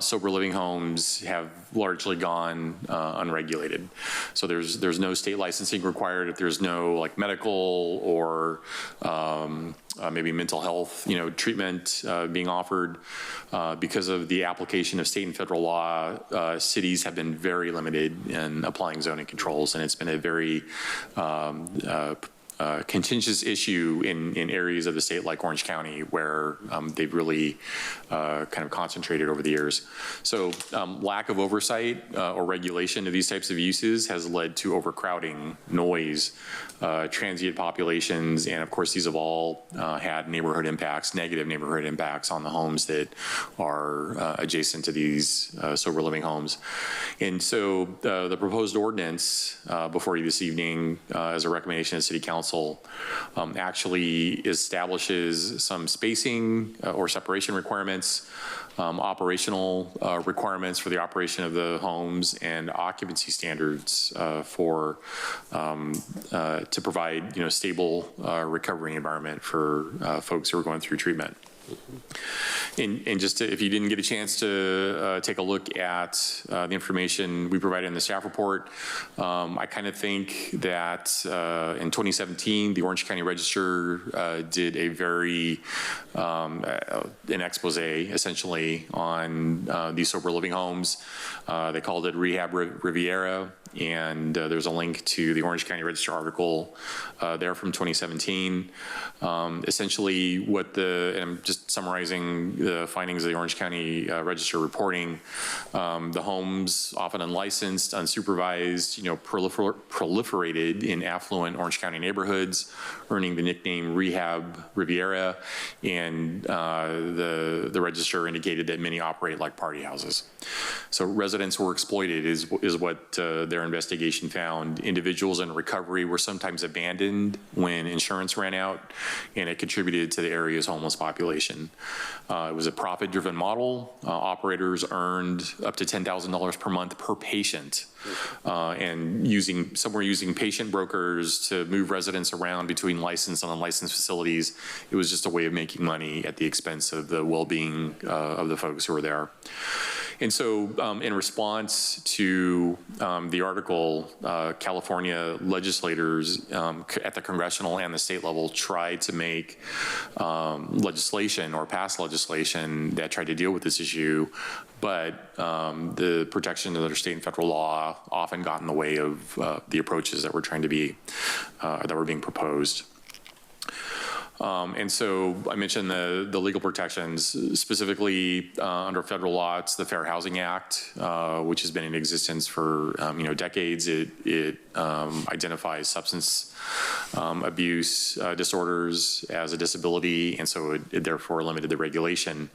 sober living homes have largely gone unregulated. So there's no state licensing required if there's no like medical or maybe mental health, treatment being offered. Because of the application of state and federal law, cities have been very limited in applying zoning controls, and it's been a very contentious issue in areas of the state like Orange County where they've really kind of concentrated over the years. So lack of oversight or regulation of these types of uses has led to overcrowding, noise, transient populations, and of course these have all had neighborhood impacts, negative neighborhood impacts on the homes that are adjacent to these sober living homes. And so the proposed ordinance before you this evening as a recommendation of the City Council actually establishes some spacing or separation requirements, operational requirements for the operation of the homes, and occupancy standards to provide stable recovery environment for folks who are going through treatment. And just if you didn't get a chance to take a look at the information we provided in the staff report, I kind of think that in 2017, the Orange County Register did a very, an expose essentially on these sober living homes. They called it Rehab Riviera. And there's a link to the Orange County Register article there from 2017. Essentially and I'm just summarizing the findings of the Orange County Register reporting, the homes, often unlicensed, unsupervised, proliferated in affluent Orange County neighborhoods, earning the nickname Rehab Riviera, and the Register indicated that many operate like party houses. So residents were exploited is what their investigation found. Individuals in recovery were sometimes abandoned when insurance ran out, and it contributed to the area's homeless population. It was a profit-driven model. Operators earned up to $10,000 per month per patient, and some were using patient brokers to move residents around between licensed and unlicensed facilities. It was just a way of making money at the expense of the well-being of the folks who were there. And so in response to the article, California legislators at the congressional and the state level tried to make legislation or pass legislation that tried to deal with this issue, but the protection of their state and federal law often got in the way of the approaches that were being proposed. And so I mentioned the legal protections, specifically under federal law, it's the Fair Housing Act, which has been in existence for decades. It identifies substance abuse disorders as a disability, and so it therefore limited the regulation.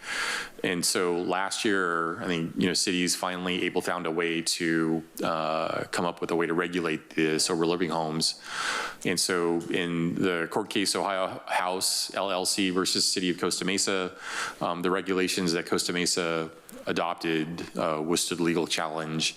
And so last year, I think cities finally found a way to come up with a way to regulate the sober living homes. And so in the court case, Ohio House LLC versus City of Costa Mesa, the regulations that Costa Mesa adopted withstood legal challenge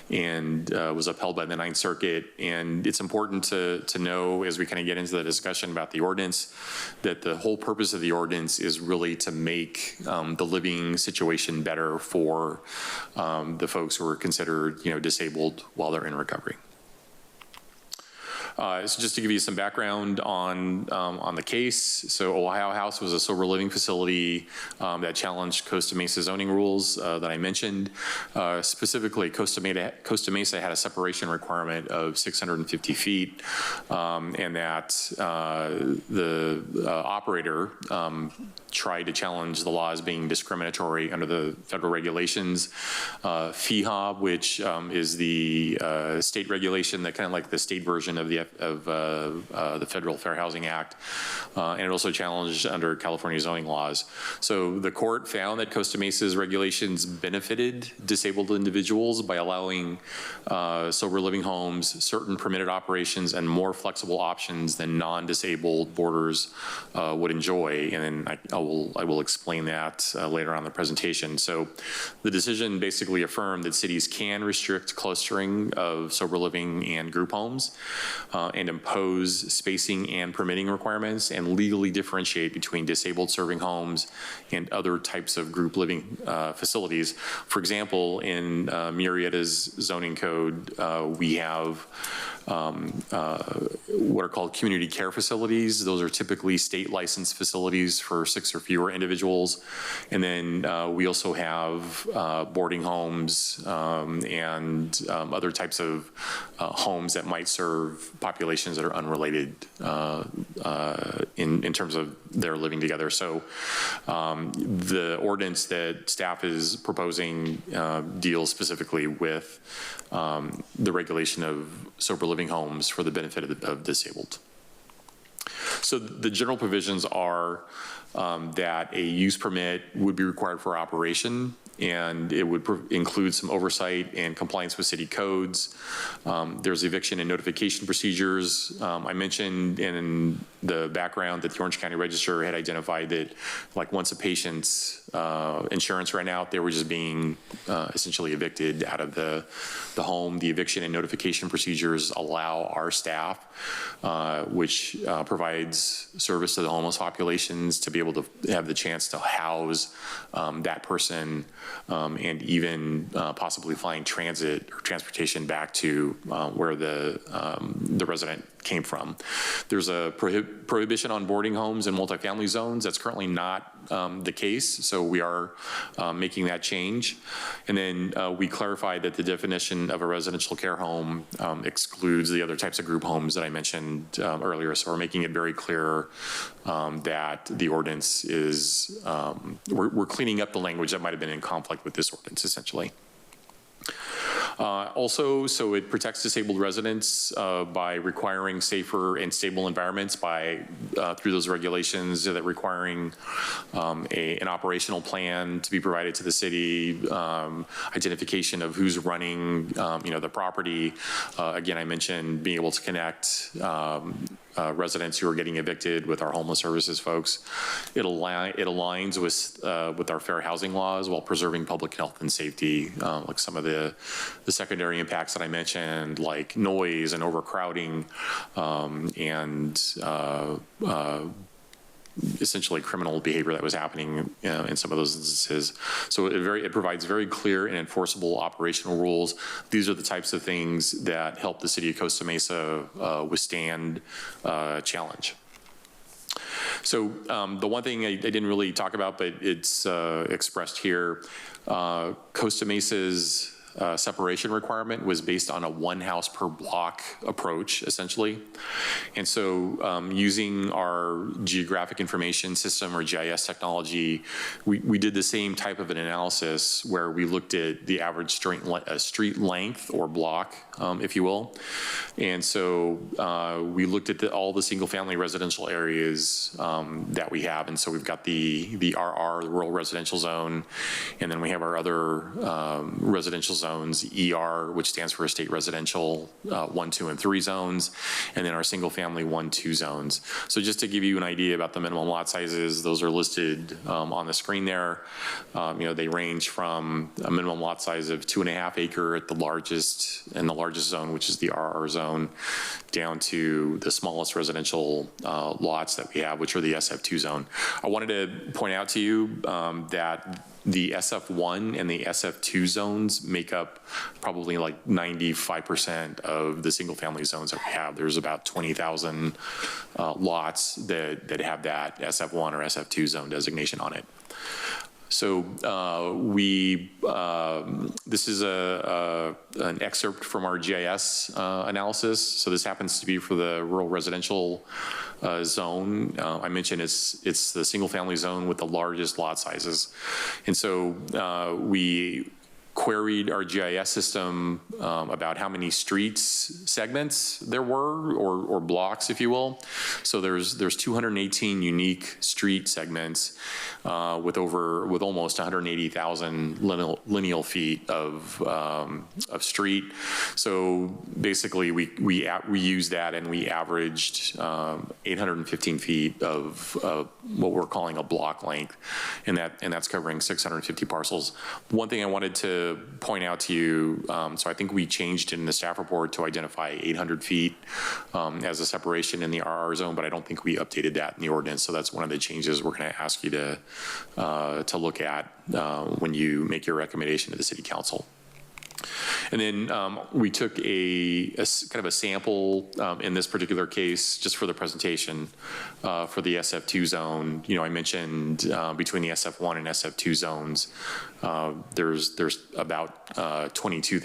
and was upheld by the Ninth Circuit. And it's important to know, as we kind of get into the discussion about the ordinance, that the whole purpose of the ordinance is really to make the living situation better for the folks who are considered disabled while they're in recovery. So just to give you some background on the case, so Ohio House was a sober living facility that challenged Costa Mesa zoning rules that I mentioned. Specifically, Costa Mesa had a separation requirement of 650 feet, and that the operator tried to challenge the law as being discriminatory under the federal regulations. FEHA, which is the state regulation, that kind of like the state version of the Federal Fair Housing Act, and it also challenged under California zoning laws. So the court found that Costa Mesa's regulations benefited disabled individuals by allowing sober living homes, certain permitted operations, and more flexible options than non-disabled boarders would enjoy. And then I will explain that later on in the presentation. So the decision basically affirmed that cities can restrict clustering of sober living and group homes and impose spacing and permitting requirements and legally differentiate between disabled serving homes and other types of group living facilities. For example, in Murrieta's zoning code, we have what are called community care facilities. Those are typically state licensed facilities for 6 or fewer individuals. And then we also have boarding homes and other types of homes that might serve populations that are unrelated in terms of their living together. So the ordinance that staff is proposing deals specifically with the regulation of sober living homes for the benefit of disabled. So the general provisions are that a use permit would be required for operation, and it would include some oversight and compliance with city codes. There's eviction and notification procedures. I mentioned in the background that the Orange County Register had identified that, like, once a patient's insurance ran out, they were just being essentially evicted out of the home. The eviction and notification procedures allow our staff, which provides service to the homeless populations, to be able to have the chance to house that person and even possibly flying transit or transportation back to where the resident came from. There's a prohibition on boarding homes in multifamily zones. That's currently not the case, so we are making that change. And then we clarified that the definition of a residential care home excludes the other types of group homes that I mentioned earlier. So we're making it very clear that the ordinance is, we're cleaning up the language that might have been in conflict with this ordinance, essentially. Also, so it protects disabled residents by requiring safer and stable environments through those regulations, that requiring an operational plan to be provided to the city, identification of who's running the property. Again, I mentioned being able to connect residents who are getting evicted with our homeless services folks. It aligns with our fair housing laws while preserving public health and safety, like some of the secondary impacts that I mentioned, like noise and overcrowding, and essentially criminal behavior that was happening in some of those instances. So it provides very clear and enforceable operational rules. These are the types of things that help the city of Costa Mesa withstand challenge. So the one thing I didn't really talk about, but it's expressed here, Costa Mesa's separation requirement was based on a one house per block approach, essentially. And so using our geographic information system or GIS technology, we did the same type of an analysis where we looked at the average street length or block, if you will. And so we looked at all the single family residential areas that we have. And so we've got the RR, the rural residential zone, and then we have our other residential zones, ER, which stands for estate residential 1, 2, and 3 zones, and then our single family 1, 2 zones. So just to give you an idea about the minimum lot sizes, those are listed on the screen there. They range from a minimum lot size of 2.5 acre at the largest zone, which is the RR zone, down to the smallest residential lots that we have, which are the SF2 zone. I wanted to point out to you that the SF1 and the SF2 zones make up probably like 95% of the single family zones that we have. There's about 20,000 lots that have that SF1 or SF2 zone designation on it. So this is an excerpt from our GIS analysis. So this happens to be for the rural residential zone. I mentioned it's the single family zone with the largest lot sizes. And so we queried our GIS system about how many streets segments there were, or blocks, if you will. So there's 218 unique street segments with almost 180,000 lineal feet of street. So basically, we used that and we averaged 815 feet of what we're calling a block length, and that's covering 650 parcels. One thing I wanted to point out to you, so I think we changed in the staff report to identify 800 feet as a separation in the RR zone, but I don't think we updated that in the ordinance. So that's one of the changes we're going to ask you to look at when you make your recommendation to the city council. And then we took a kind of a sample in this particular case, just for the presentation for the SF2 zone. I mentioned between the SF1 and SF2 zones, there's about 22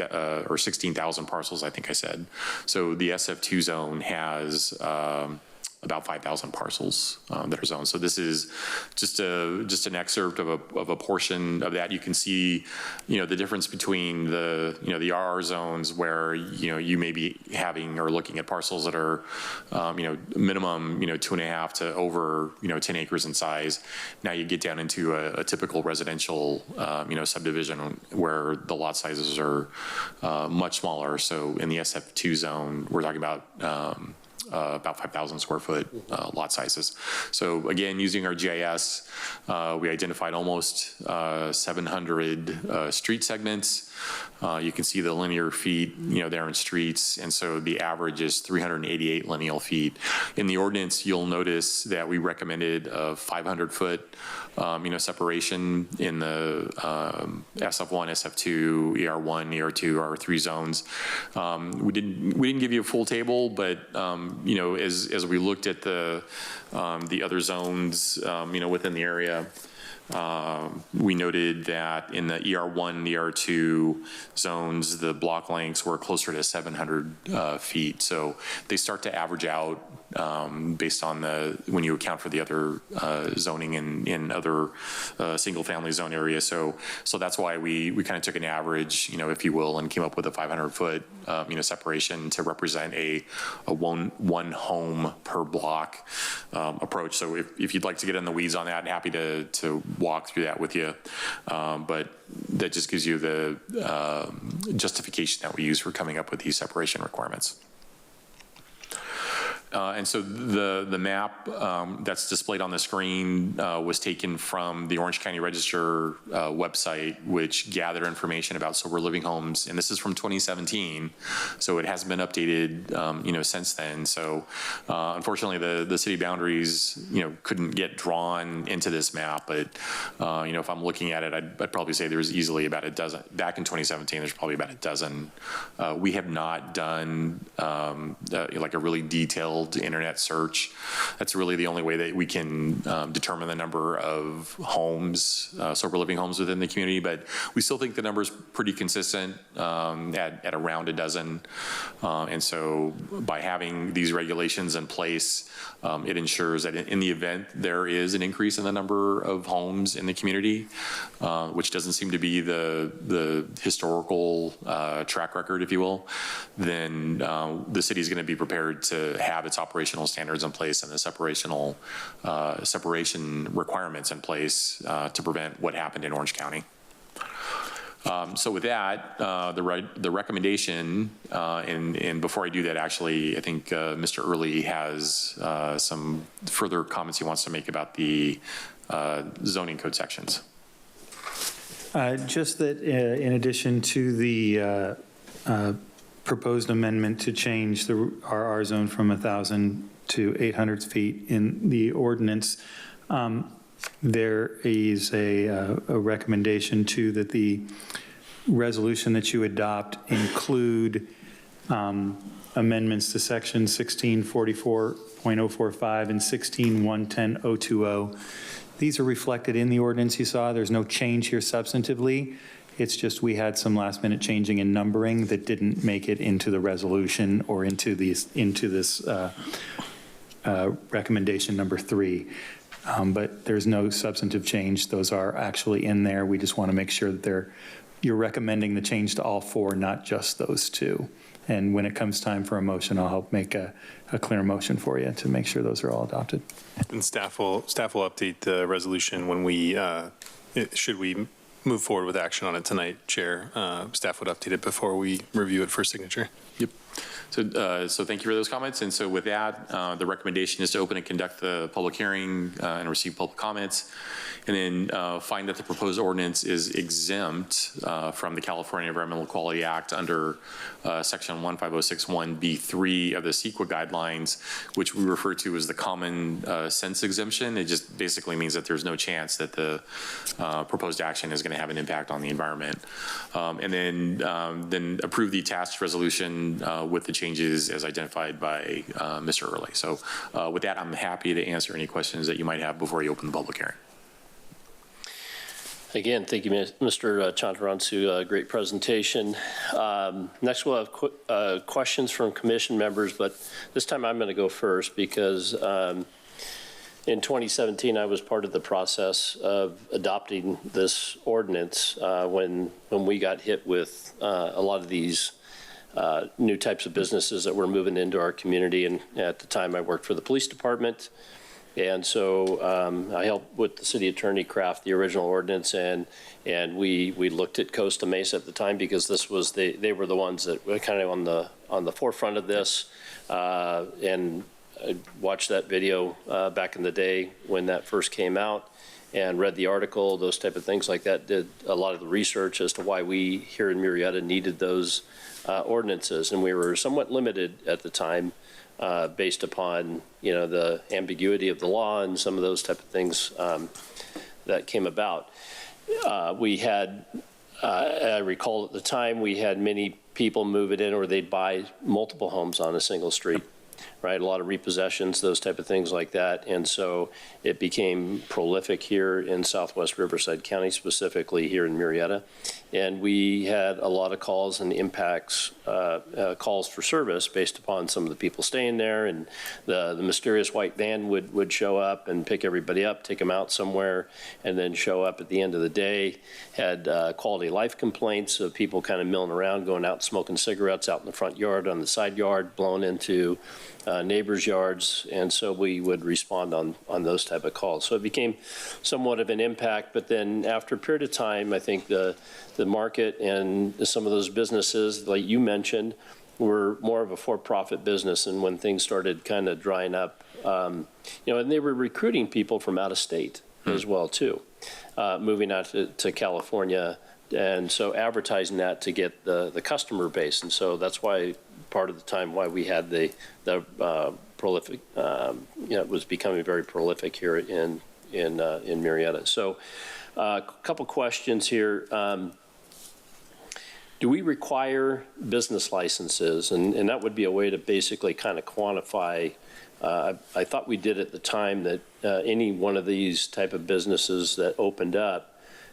or 16,000 parcels, I think I said. So the SF2 zone has about 5,000 parcels that are zoned. So this is just an excerpt of a portion of that. You can see, the difference between the RR zones where, you may be having or looking at parcels that are, minimum, 2.5 to over, 10 acres in size. Now you get down into a typical residential, subdivision where the lot sizes are much smaller. So in the SF2 zone, we're talking about 5,000 square foot lot sizes. So again, using our GIS, we identified almost 700 street segments. You can see the linear feet, there in streets, and so the average is 388 lineal feet. In the ordinance, you'll notice that we recommended a 500-foot, separation in the SF1, SF2, ER1, ER2, ER3 zones. We didn't give you a full table, but as we looked at the other zones, within the area. We noted that in the ER1, ER2 zones, the block lengths were closer to 700 feet. So they start to average out based on when you account for the other zoning in other single family zone areas. So that's why we kind of took an average, if you will, and came up with a 500-foot, separation to represent a one home per block approach. So if you'd like to get in the weeds on that, I'm happy to walk through that with you. But that just gives you the justification that we use for coming up with these separation requirements. And so the map that's displayed on the screen was taken from the Orange County Register website, which gathered information about sober living homes. And this is from 2017, so it hasn't been updated, since then. So unfortunately, the city boundaries, couldn't get drawn into this map. But if I'm looking at it, I'd probably say there's easily about a dozen. Back in 2017, there's probably about a dozen. We have not done like a really detailed handheld internet search. That's really the only way that we can determine the number of homes, sober living homes within the community. But we still think the number is pretty consistent at around a dozen. And so by having these regulations in place, it ensures that in the event there is an increase in the number of homes in the community, which doesn't seem to be the historical track record, if you will, then the city is going to be prepared to have its operational standards in place and the separation requirements in place to prevent what happened in Orange County. So with that, the recommendation, and before I do that, actually, I think Mr. Early has some further comments he wants to make about the zoning code sections. Just that in addition to the proposed amendment to change the RR zone from 1,000 to 800 feet in the ordinance, there is a recommendation too that the resolution that you adopt include amendments to section 1644.045 and 16.110.020. These are reflected in the ordinance you saw. There's no change here substantively. It's just we had some last minute changing in numbering that didn't make it into the resolution or into this recommendation number 3. But there's no substantive change. Those are actually in there. We just want to make sure that you're recommending the change to all 4, not just those 2. And when it comes time for a motion, I'll help make a clear motion for you to make sure those are all adopted. And staff will update the resolution when should we move forward with action on it tonight, Chair. Staff would update it before we review it for signature. Yep. So thank you for those comments. And so with that, the recommendation is to open and conduct the public hearing and receive public comments, and then find that the proposed ordinance is exempt from the California Environmental Quality Act under section 15061B3 of the CEQA guidelines, which we refer to as the common sense exemption. It just basically means that there's no chance that the proposed action is going to have an impact on the environment. And then approve the attached resolution with the changes as identified by Mr. Early. So with that, I'm happy to answer any questions that you might have before you open the public hearing. Again, thank you, Mr. Chantaransu. Great presentation. Next, we'll have questions from commission members, but this time I'm going to go first because in 2017, I was part of the process of adopting this ordinance when we got hit with a lot of these new types of businesses that were moving into our community. And at the time, I worked for the police department. And so I helped with the city attorney craft the original ordinance, and we looked at Costa Mesa at the time because this was they were the ones that were kind of on the forefront of this. And I watched that video back in the day when that first came out, and read the article, those type of things like that. Did a lot of the research as to why we here in Murrieta needed those ordinances, and we were somewhat limited at the time. Based upon, the ambiguity of the law and some of those type of things that came about. We had, I recall at the time, we had many people move it in or they'd buy multiple homes on a single street, right? A lot of repossessions, those type of things like that. And so it became prolific here in Southwest Riverside County, specifically here in Murrieta. And we had a lot of calls and impacts, calls for service based upon some of the people staying there, and the mysterious white van would show up and pick everybody up, take them out somewhere, and then show up at the end of the day. Had quality of life complaints of people kind of milling around, going out smoking cigarettes out in the front yard, on the side yard, blowing into neighbors' yards, and so we would respond on those type of calls. So it became somewhat of an impact, but then after a period of time, I think the market and some of those businesses, like you mentioned, were more of a for-profit business, and when things started kind of drying up, and they were recruiting people from out of state as well too, moving out to California, and so advertising that to get the customer base, and so that's why part of the time why we had the prolific, it was becoming very prolific here in Murrieta. So a couple questions here. do we require business licenses? And that would be a way to basically kind of quantify. I thought we did at the time that any one of these type of businesses that opened up,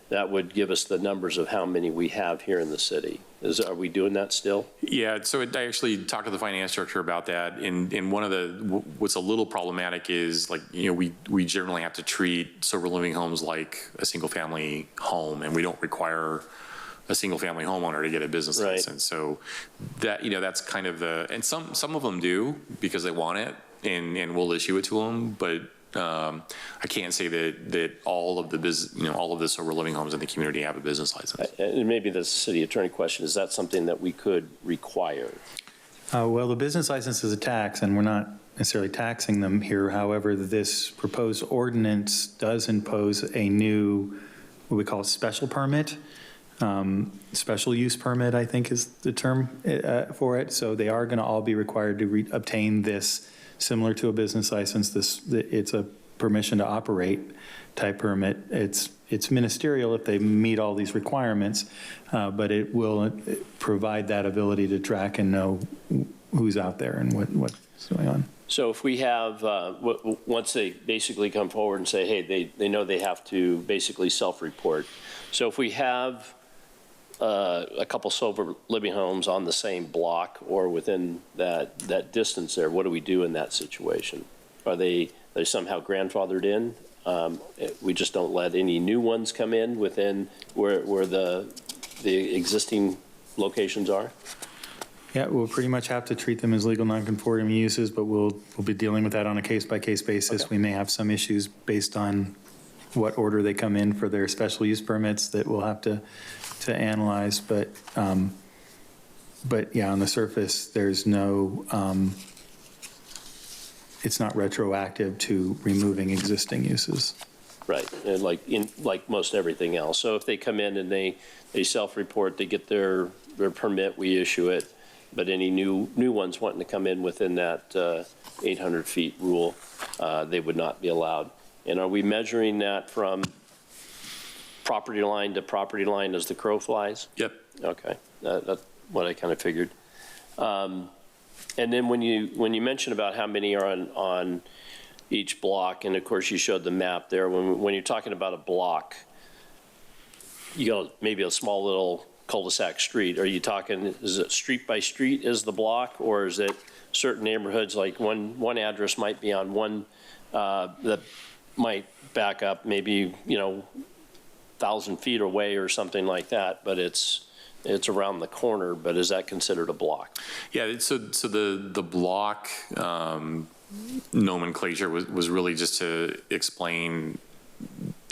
that would give us the numbers of how many we have here in the city. Are we doing that still? Yeah, so I actually talked to the finance director about that, and one of what's a little problematic is, like, we generally have to treat sober living homes like a single-family home, and we don't require a single-family homeowner to get a business license. So that, that's kind of and some of them do because they want it, and we'll issue it to them, but I can't say that all of the all of the sober living homes in the community have a business license. And maybe the city attorney question, is that something that we could require? Well, the business license is a tax, and we're not necessarily taxing them here. However, this proposed ordinance does impose a new, what we call a special permit. Special use permit, I think is the term for it. So they are going to all be required to obtain this, similar to a business license. It's a permission to operate type permit. It's ministerial if they meet all these requirements, but it will provide that ability to track and know who's out there and what's going on. So if we have, once they basically come forward and say, hey, they know they have to basically self-report. So if we have a couple sober living homes on the same block or within that distance there, what do we do in that situation? Are they somehow grandfathered in? We just don't let any new ones come in within where the existing locations are? Yeah, we'll pretty much have to treat them as legal non-conforming uses, but we'll be dealing with that on a case-by-case basis. Okay. We may have some issues based on what order they come in for their special use permits that we'll have to analyze, but yeah, on the surface, there's no, it's not retroactive to removing existing uses. Right, and like most everything else. So if they come in and they self-report, they get their permit, we issue it, but any new ones wanting to come in within that 800 feet rule, they would not be allowed. And are we measuring that from property line to property line as the crow flies? Yep. Okay, that's what I kind of figured. And then when you mention about how many are on each block, and of course you showed the map there, when you're talking about a block, you got maybe a small little cul-de-sac street. Are you talking, is it street by street is the block, or is it certain neighborhoods, like one address might be on one that might back up maybe 1,000 feet away or something like that, but it's around the corner, but is that considered a block? Yeah, so the block nomenclature was really just to explain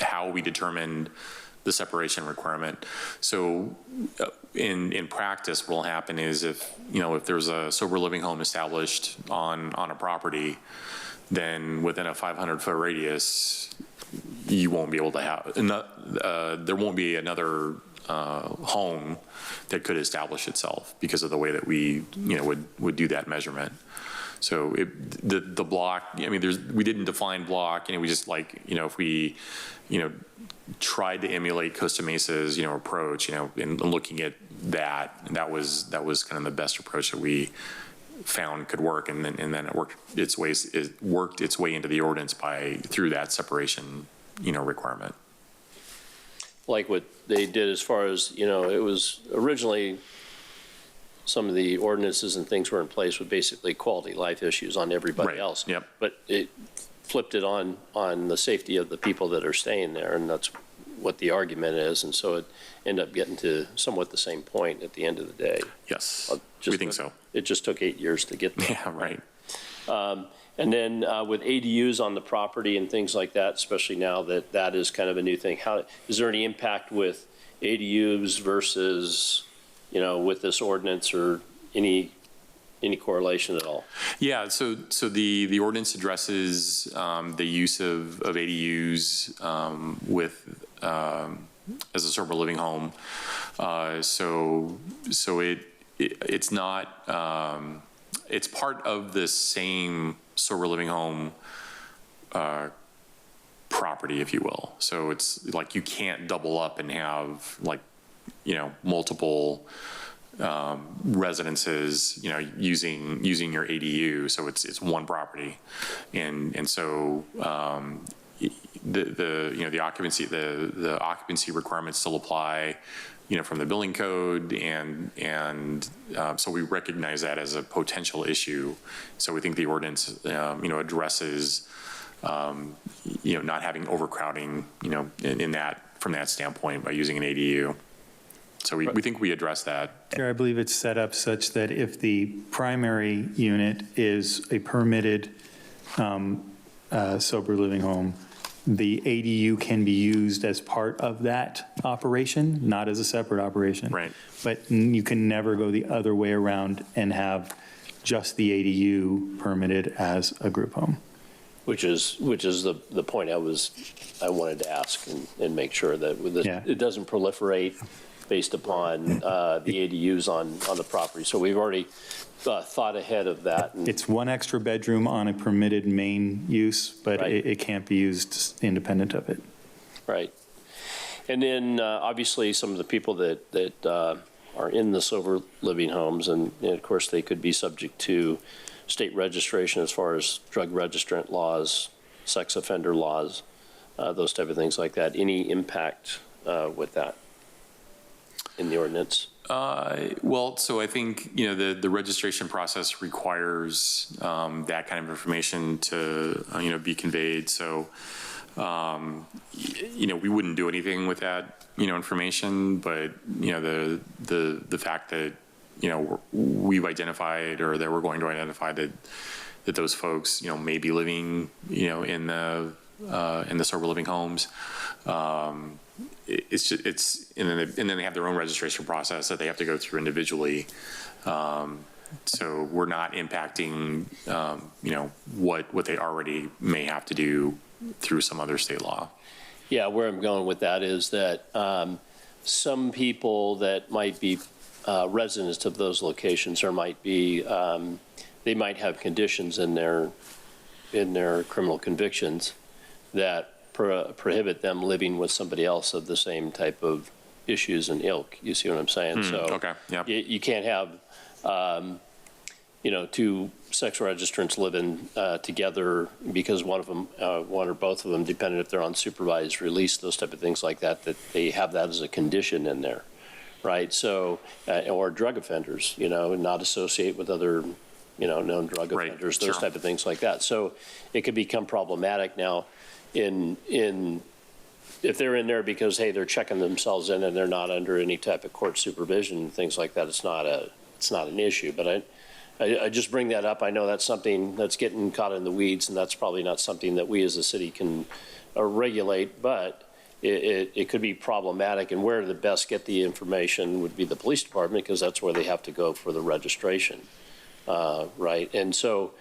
how we determined the separation requirement. So in practice, what will happen is if there's a sober living home established on a property, then within a 500-foot radius, you won't be able to have, there won't be another home that could establish itself because of the way that we, would do that measurement. So the block, we didn't define block, we just if we, tried to emulate Costa Mesa's, approach, and looking at that was kind of the best approach that we found could work, and then it worked its way into the ordinance through that separation, requirement. Like what they did as far as, it was originally some of the ordinances and things were in place with basically quality life issues on everybody else. Yep. But it flipped it on the safety of the people that are staying there, and that's what the argument is, and so it ended up getting to somewhat the same point at the end of the day. Yes, we think so. It just took 8 years to get there. Yeah, right. And then with ADUs on the property and things like that, especially now that is kind of a new thing, is there any impact with ADUs versus, with this ordinance, or any correlation at all? Yeah, so the ordinance addresses the use of ADUs with as a sober living home. So it's not. It's part of the same sober living home property, if you will. So it's like you can't double up and have multiple residences, using your ADU. So it's one property. And so the occupancy requirements still apply, from the building code, and so we recognize that as a potential issue. So we think the ordinance, addresses, not having overcrowding, from that standpoint by using an ADU. So we think we address that. I believe it's set up such that if the primary unit is a permitted sober living home, the ADU can be used as part of that operation, not as a separate operation. Right. But you can never go the other way around and have just the ADU permitted as a group home. Which is the point I wanted to ask and make sure that it doesn't proliferate based upon the ADUs on the property. So we've already thought ahead of that. It's one extra bedroom on a permitted main use, but it can't be used independent of it. Right. And then obviously some of the people that are in the sober living homes, and of course they could be subject to state registration as far as drug registrant laws, sex offender laws, those type of things like that. Any impact with that in the ordinance? Well, so I think, the registration process requires that kind of information to, be conveyed. So, we wouldn't do anything with that, information, but, the fact that, we've identified, or that we're going to identify that those folks, may be living, in the sober living homes. And then they have their own registration process that they have to go through individually. So we're not impacting, what they already may have to do through some other state law. Yeah, where I'm going with that is that some people that might be residents of those locations, or might be, they might have conditions in their criminal convictions that prohibit them living with somebody else of the same type of issues and ilk. You see what I'm saying? So okay, yeah. You can't have, two sex registrants living together because one or both of them, depending if they're on supervised release, those type of things like that, that they have that as a condition in there, right? So, or drug offenders, not associate with other, known drug offenders, those type of things like that. So it could become problematic now. If they're in there because, hey, they're checking themselves in and they're not under any type of court supervision and things like that, it's not an issue. But I just bring that up. I know that's something that's getting caught in the weeds, and that's probably not something that we as a city can regulate, but it could be problematic. And where to best get the information would be the police department, because that's where they have to go for the registration, right? And so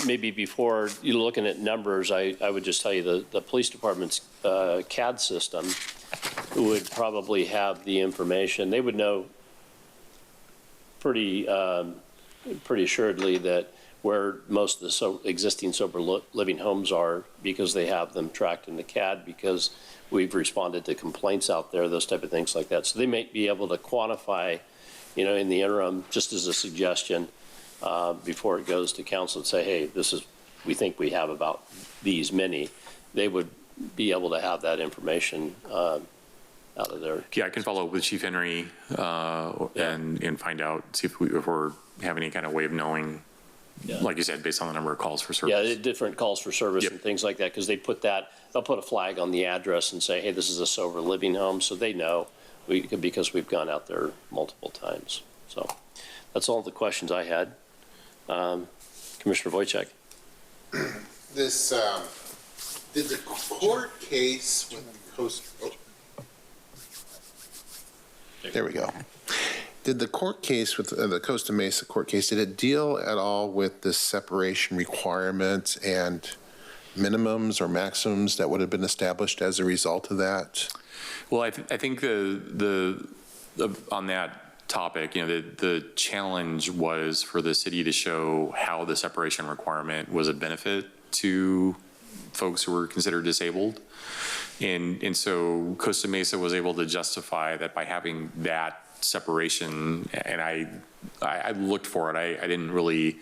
maybe before you're looking at numbers, I would just tell you the police department's CAD system would probably have the information. They would know pretty assuredly that where most of the existing sober living homes are, because they have them tracked in the CAD, because we've responded to complaints out there, those type of things like that. So they may be able to quantify, in the interim, just as a suggestion, before it goes to council, and say, hey, we think we have about these many. They would be able to have that information out of there. Yeah, I can follow up with Chief Henry and find out, see if we're have any kind of way of knowing, like you said, based on the number of calls for service. Yeah, different calls for service and things like that, because they'll put a flag on the address and say, hey, this is a sober living home, so they know because we've gone out there multiple times. So that's all the questions I had. Commissioner Wojcik. Did the court case with the Coast... There we go. Did the court case with the Costa Mesa court case, did it deal at all with the separation requirements and minimums or maximums that would have been established as a result of that? Well, I think the on that topic, the challenge was for the city to show how the separation requirement was a benefit to folks who were considered disabled. And so Costa Mesa was able to justify that by having that separation, and I looked for it. I didn't really,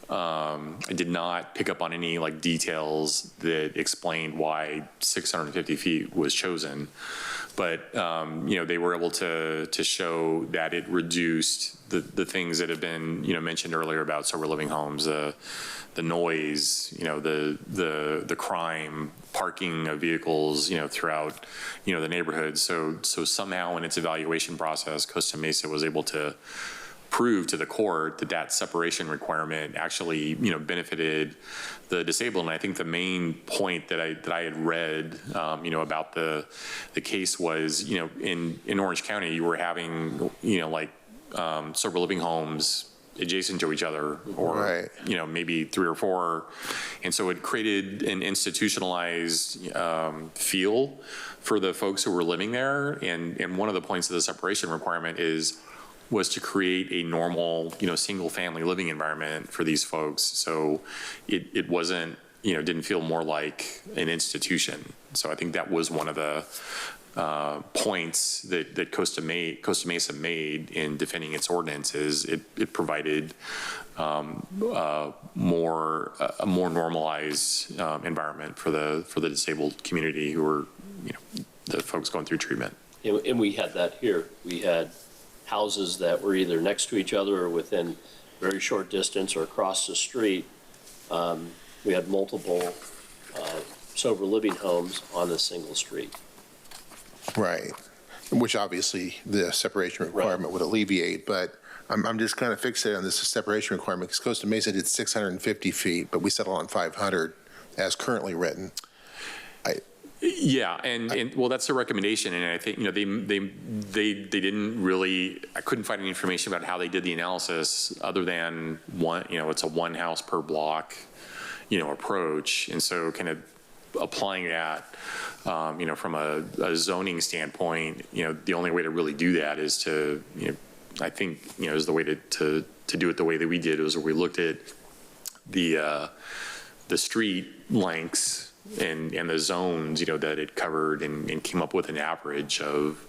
I did not pick up on any like details that explained why 650 feet was chosen. But, you know, they were able to show that it reduced the things that have been, you know, mentioned earlier about sober living homes, the noise, you know, the crime, parking of vehicles, you know, throughout, you know, the neighborhood. So somehow in its evaluation process, Costa Mesa was able to prove to the court that that separation requirement actually, you know, benefited the disabled. And I think the main point that I had read, you know, about the case was, you know, in Orange County, you were having, you know, like sober living homes adjacent to each other, or you know, maybe 3 or 4, and so it created an institutionalized feel for the folks who were living there. And one of the points of the separation requirement was to create a normal, you know, single family living environment for these folks. So it wasn't, you know, didn't feel more like an institution. So I think that was one of the points that Costa Mesa made in defending its ordinances. It provided a more normalized environment for the disabled community who were, you know, the folks going through treatment. And we had that here. We had houses that were either next to each other or within very short distance or across the street. We had multiple sober living homes on a single street. Right, which obviously the separation requirement would alleviate, but I'm just kind of fixated on this separation requirement because Costa Mesa did 650 feet, but we settled on 500 as currently written. Yeah, and well, that's the recommendation, and I think, you know, they didn't really, I couldn't find any information about how they did the analysis other than one, you know, it's a one house per block, you know, approach, and so kind of applying that, you know, from a zoning standpoint, you know, the only way to really do that is to, you know, I think, you know, is the way to do it the way that we did was where we looked at the street lengths and the zones, you know, that it covered and came up with an average of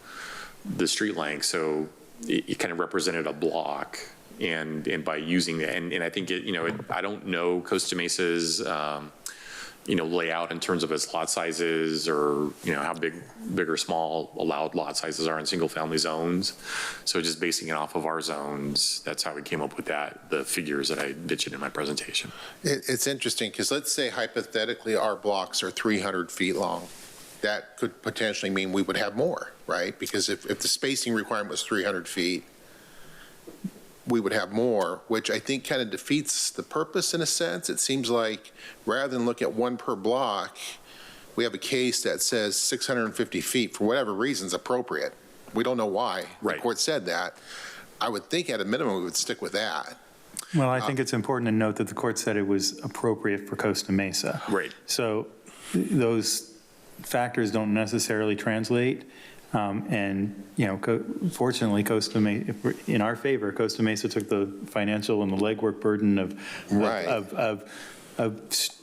the street length. So it kind of represented a block, and by using that, and I think it, you know, I don't know Costa Mesa's, you know, layout in terms of its lot sizes, or, you know, how big or small allowed lot sizes are in single family zones. So just basing it off of our zones, that's how we came up with the figures that I mentioned in my presentation. It's interesting because let's say hypothetically our blocks are 300 feet long. That could potentially mean we would have more, right? Because if the spacing requirement was 300 feet, we would have more, which I think kind of defeats the purpose in a sense. It seems like rather than look at one per block, we have a case that says 650 feet for whatever reason's appropriate. We don't know why. Right. The court said that. I would think at a minimum we would stick with that. Well, I think it's important to note that the court said it was appropriate for Costa Mesa. Right. So those factors don't necessarily translate. And, you know, fortunately, Costa Mesa, in our favor, Costa Mesa took the financial and the legwork burden of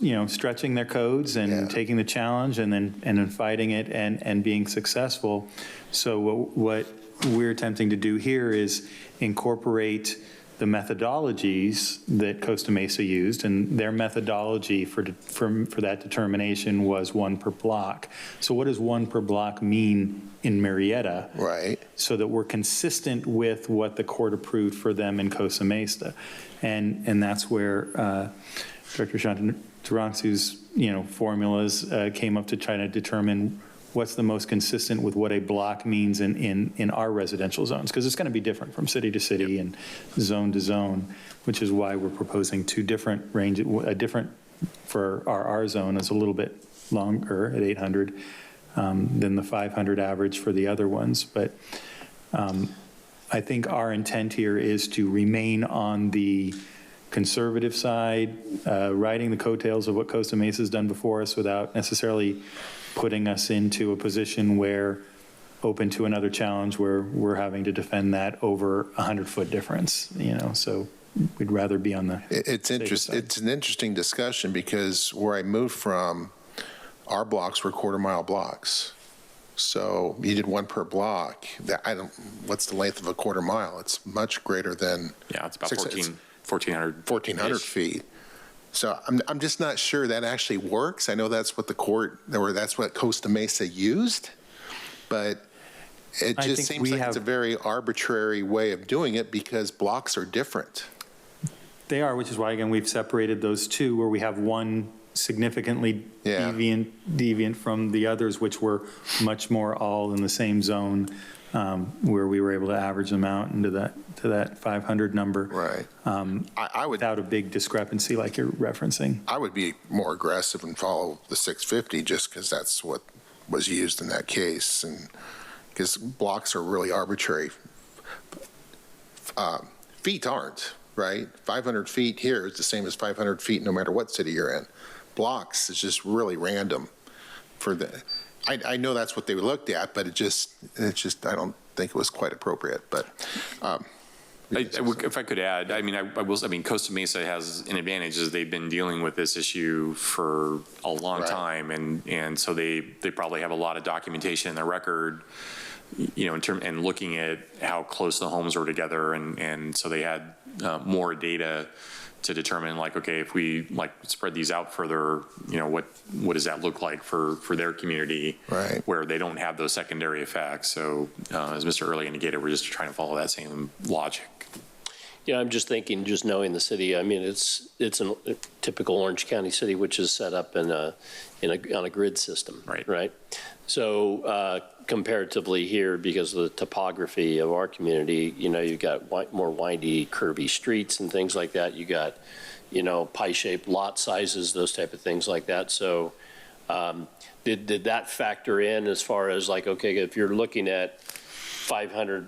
you know, stretching their codes and taking the challenge and then fighting it and being successful. So what we're attempting to do here is incorporate the methodologies that Costa Mesa used, and their methodology for that determination was 1 per block. So what does 1 per block mean in Murrieta? Right. So that we're consistent with what the court approved for them in Costa Mesa. And that's where Director Shantaransu's, you know, formulas came up to try to determine what's the most consistent with what a block means in our residential zones, because it's going to be different from city to city and zone to zone, which is why we're proposing 2 different ranges. A different for our zone is a little bit longer at 800 than the 500 average for the other ones. But I think our intent here is to remain on the conservative side, riding the coattails of what Costa Mesa has done before us without necessarily putting us into a position where open to another challenge where we're having to defend that over 100-foot difference, you know, so we'd rather be on the It's interesting. It's an interesting discussion because where I moved from, our blocks were quarter-mile blocks. So you did one per block. What's the length of a quarter mile? It's much greater than. Yeah, it's about 1,400. 1,400 feet. So I'm just not sure that actually works. I know that's what that's what Costa Mesa used, but it just seems like it's a very arbitrary way of doing it because blocks are different. They are, which is why, again, we've separated those two where we have one significantly deviant from the others, which were much more all in the same zone, where we were able to average them out into that 500 number. Right. I would, without a big discrepancy like you're referencing. I would be more aggressive and follow the 650 just because that's what was used in that case, and because blocks are really arbitrary. Feet aren't, right? 500 feet here is the same as 500 feet no matter what city you're in. Blocks is just really random for the, I know that's what they looked at, but it's just, I don't think it was quite appropriate, but. If I could add, I mean, Costa Mesa has an advantage is they've been dealing with this issue for a long time, and so they probably have a lot of documentation in their record, and looking at how close the homes were together, and so they had more data to determine, like, okay, if we spread these out further, what does that look like for their community, right, where they don't have those secondary effects. So as Mr. Early indicated, we're just trying to follow that same logic. Yeah, I'm just thinking, just knowing the city, I mean, it's a typical Orange County city, which is set up on a grid system, right? So comparatively here, because of the topography of our community, you've got more windy, curvy streets and things like that. You got, pie-shaped lot sizes, those type of things like that. So did that factor in as far as okay, if you're looking at 500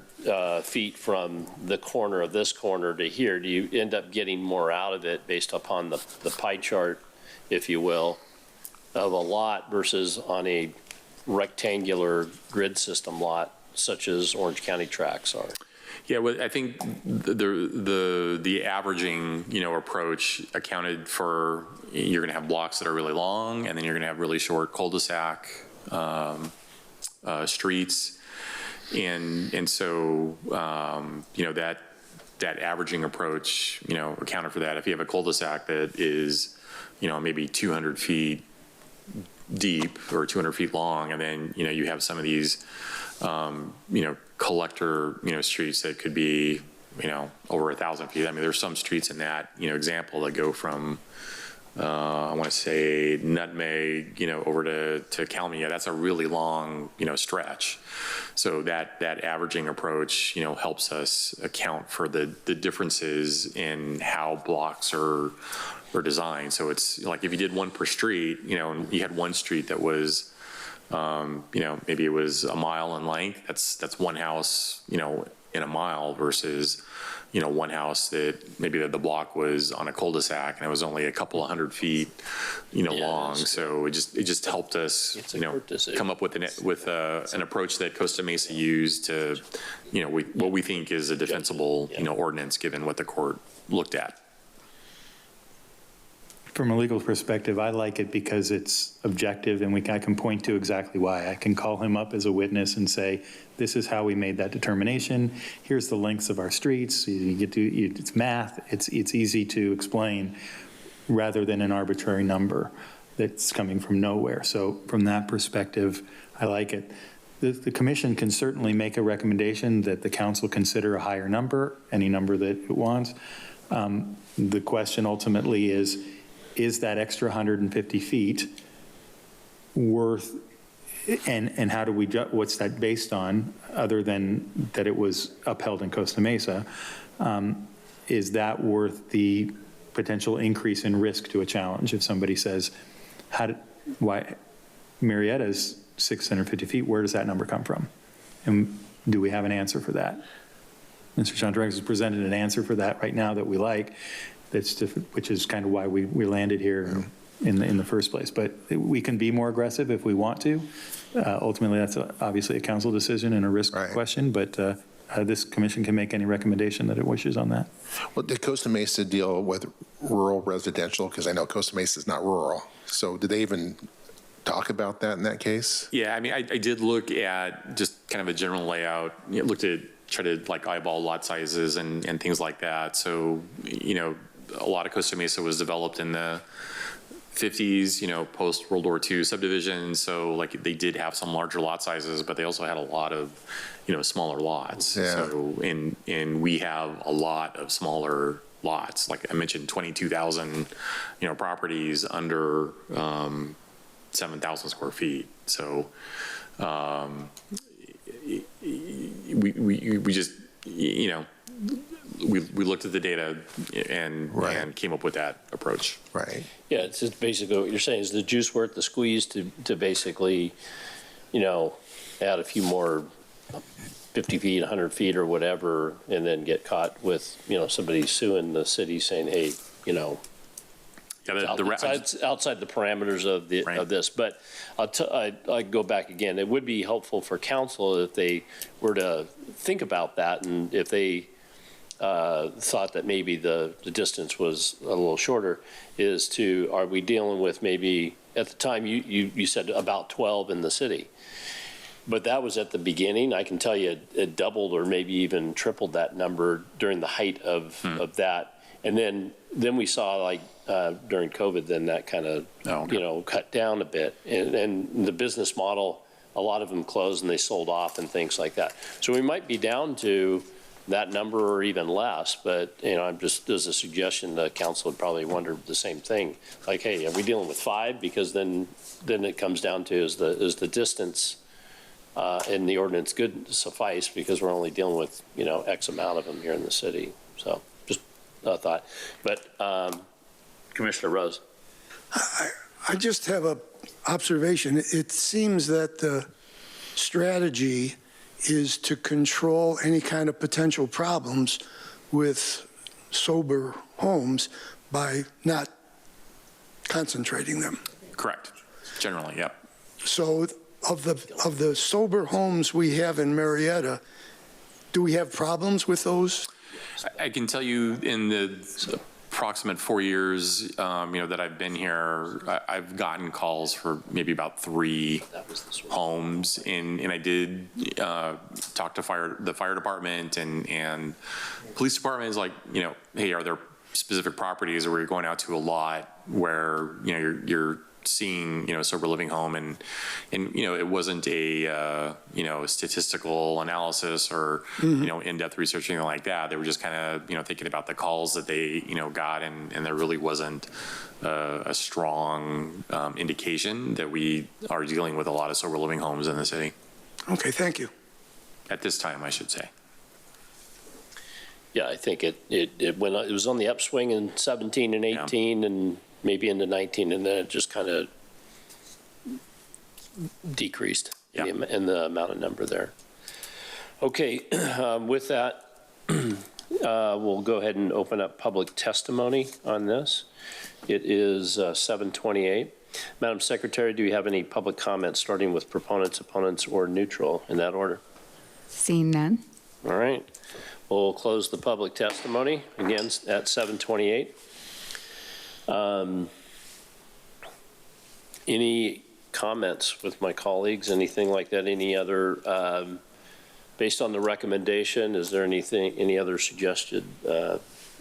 feet from the corner of this corner to here, do you end up getting more out of it based upon the pie chart, if you will, of a lot versus on a rectangular grid system lot such as Orange County tracks are? Yeah, well, I think the averaging, approach accounted for, you're going to have blocks that are really long, and then you're going to have really short cul-de-sac streets. And so, that averaging approach, accounted for that. If you have a cul-de-sac that is, maybe 200 feet deep or 200 feet long, and then, you have some of these, collector, streets that could be, over 1,000 feet. I mean, there's some streets in that, example that go from, I want to say Nutmeg, over to Calmia. That's a really long, stretch. So that averaging approach, helps us account for the differences in how blocks are designed. So it's like if you did one per street, and you had one street that was, maybe it was a mile in length. That's one house, in a mile versus, one house that maybe the block was on a cul-de-sac and it was only a couple of 100 feet, long. So it just helped us, come up with an approach that Costa Mesa used to, what we think is a defensible, ordinance given what the court looked at. From a legal perspective, I like it because it's objective and I can point to exactly why. I can call him up as a witness and say, this is how we made that determination. Here's the lengths of our streets. It's math. It's easy to explain rather than an arbitrary number that's coming from nowhere. So from that perspective, I like it. The commission can certainly make a recommendation that the council consider a higher number, any number that it wants. The question ultimately is that extra 150 feet worth, and how do we, what's that based on, other than that it was upheld in Costa Mesa? Is that worth the potential increase in risk to a challenge? If somebody says, why Murrieta is 650 feet, where does that number come from? And do we have an answer for that? Mr. Chantarang's has presented an answer for that right now that we like. That's different, which is kind of why we landed here in the first place. But we can be more aggressive if we want to. Ultimately, that's obviously a council decision and a risk question, but this commission can make any recommendation that it wishes on that. Well, did Costa Mesa deal with rural residential? Because I know Costa Mesa is not rural. So did they even talk about that in that case? Yeah, I mean, I did look at just kind of a general layout, looked at, try to like eyeball lot sizes and things like that. So, a lot of Costa Mesa was developed in the 50s, post World War II subdivision. So like they did have some larger lot sizes, but they also had a lot of, smaller lots. Yeah. So, and we have a lot of smaller lots. Like I mentioned, 22,000, properties under 7,000 square feet. So we just, we looked at the data and came up with that approach. Right. Yeah, it's just basically what you're saying is the juice worth the squeeze to basically, add a few more 50 feet, 100 feet or whatever, and then get caught with, somebody suing the city saying, hey, Yeah, it's outside the parameters of this. But I go back again. It would be helpful for council if they were to think about that, and if they thought that maybe the distance was a little shorter, are we dealing with maybe, at the time you said about 12 in the city, but that was at the beginning. I can tell you it doubled or maybe even tripled that number during the height of that. And then we saw like during COVID, then that kind of, cut down a bit. And the business model, a lot of them closed and they sold off and things like that. So we might be down to that number or even less, but, I'm just, as a suggestion, the council would probably wonder the same thing. Like, hey, are we dealing with 5? Because then it comes down to is the distance in the ordinance good to suffice, because we're only dealing with, X amount of them here in the city. So just a thought. But Commissioner Rose. I just have a observation. It seems that the strategy is to control any kind of potential problems with sober homes by not concentrating them. Correct. Generally, yep. So of the sober homes we have in Murrieta, do we have problems with those? I can tell you in the approximate 4 years, that I've been here, I've gotten calls for maybe about 3 homes, and I did talk to the fire department and police department is like, hey, are there specific properties where you're going out to a lot where you're seeing sober living home, and it wasn't a statistical analysis or in-depth research or anything like that. They were just kind of thinking about the calls that they got, and there really wasn't a strong indication that we are dealing with a lot of sober living homes in the city. Okay, thank you. At this time, I should say. Yeah, I think it was on the upswing in 17 and 18 and maybe into 19, and then it just kind of decreased in the amount of number there. Okay, with that, we'll go ahead and open up public testimony on this. It is 7:28. Madam Secretary, do you have any public comments, starting with proponents, opponents, or neutral, in that order? Seeing none. All right. We'll close the public testimony, again, at 7:28. Any comments with my colleagues, anything like that? Any other, based on the recommendation, is there any other suggested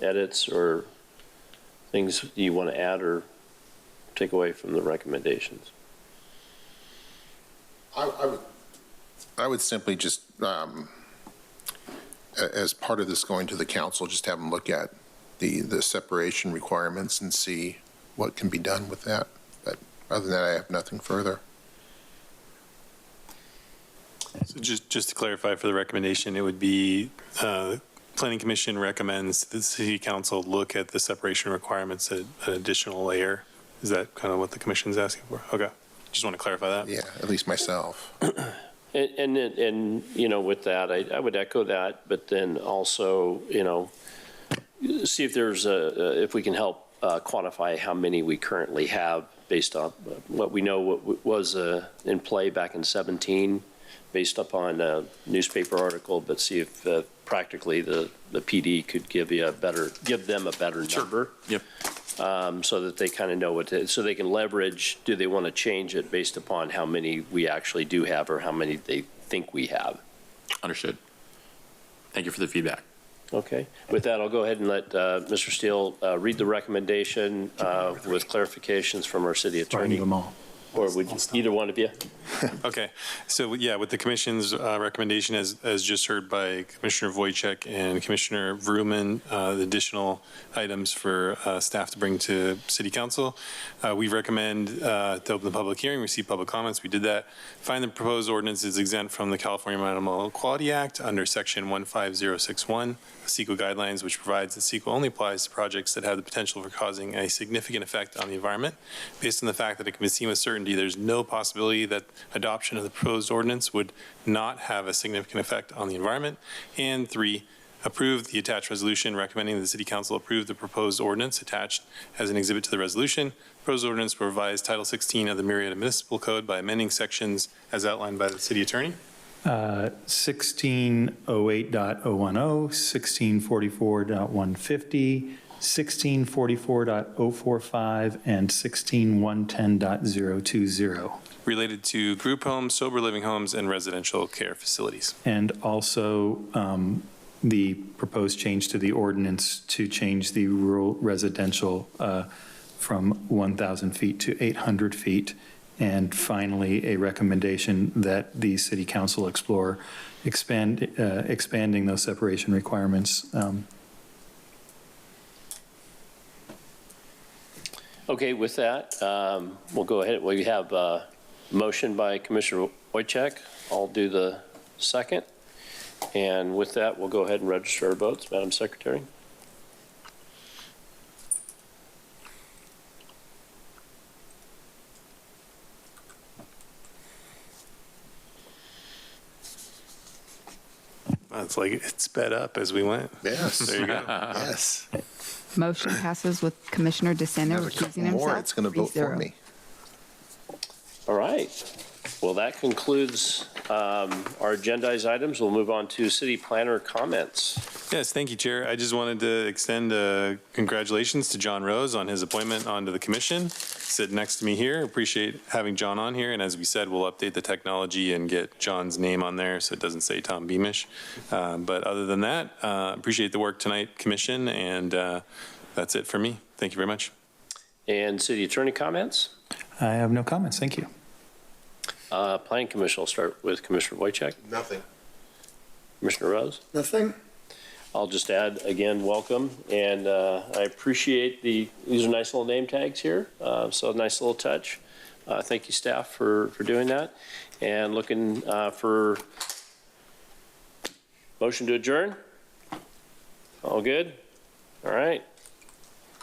edits or things you want to add or take away from the recommendations? I would simply just, as part of this going to the council, just have them look at the separation requirements and see what can be done with that. But other than that, I have nothing further. So just to clarify for the recommendation, it would be Planning Commission recommends the City Council look at the separation requirements at an additional layer. Is that kind of what the Commission's asking for? Okay. Just want to clarify that. Yeah, at least myself. And with that, I would echo that, but then also, see if there's if we can help quantify how many we currently have based on what we know what was in play back in 17, based upon a newspaper article, but see if practically the PD could give them a better number. Yep. so that they kind of know so they can leverage, do they want to change it based upon how many we actually do have or how many they think we have. Understood. Thank you for the feedback. Okay. With that, I'll go ahead and let Mr. Steele read the recommendation with clarifications from our city attorney. them all. Or would either one of you? Okay, so yeah, with the commission's recommendation, as just heard by Commissioner Wojcik and Commissioner Vrooman, the additional items for staff to bring to City Council, we recommend to open the public hearing, receive public comments. We did that. Find the proposed ordinance is exempt from the California Environmental Quality Act under Section 15061, CEQA guidelines, which provides that CEQA only applies to projects that have the potential for causing a significant effect on the environment. Based on the fact that it can be seen with certainty, there's no possibility that adoption of the proposed ordinance would not have a significant effect on the environment. And 3, approve the attached resolution recommending that the City Council approve the proposed ordinance attached as an exhibit to the resolution. Proposed ordinance will revise Title 16 of the Murrieta Municipal Code by amending sections as outlined by the City Attorney. 1608.010, 1644.150, 1644.045, and 16110.020. Related to group homes, sober living homes, and residential care facilities. And also the proposed change to the ordinance to change the rural residential from 1,000 feet to 800 feet. And finally, a recommendation that the City Council explore expanding those separation requirements. Okay, with that, we'll go ahead. We have a motion by Commissioner Wojcik. I'll do the second. And with that, we'll go ahead and register our votes, Madam Secretary. It's like it sped up as we went. Yes. There you go. Yes. Motion passes with Commissioner DeSena Another recusing couple more, himself. it's going to vote for 3-0. me. All right. Well, that concludes our agendized items. We'll move on to city planner comments. Yes, thank you, Chair. I just wanted to extend congratulations to John Rose on his appointment onto the commission. Sit next to me here. Appreciate having John on here. And as we said, we'll update the technology and get John's name on there so it doesn't say Tom Beamish. But other than that, appreciate the work tonight, Commission, and that's it for me. Thank you very much. And city attorney comments? I have no comments. Thank you. Planning Commission, I'll start with Commissioner Wojcik. Nothing. Commissioner Rose? Nothing? I'll just add, again, welcome, and I appreciate these are nice little name tags here, so nice little touch. Thank you, staff, for doing that. And looking for motion to adjourn? All good? All right.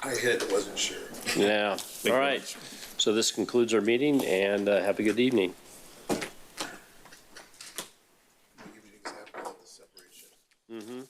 I hit it, wasn't sure. Yeah, all right. So this concludes our meeting, and have a good evening. I'll give you an example of the separation.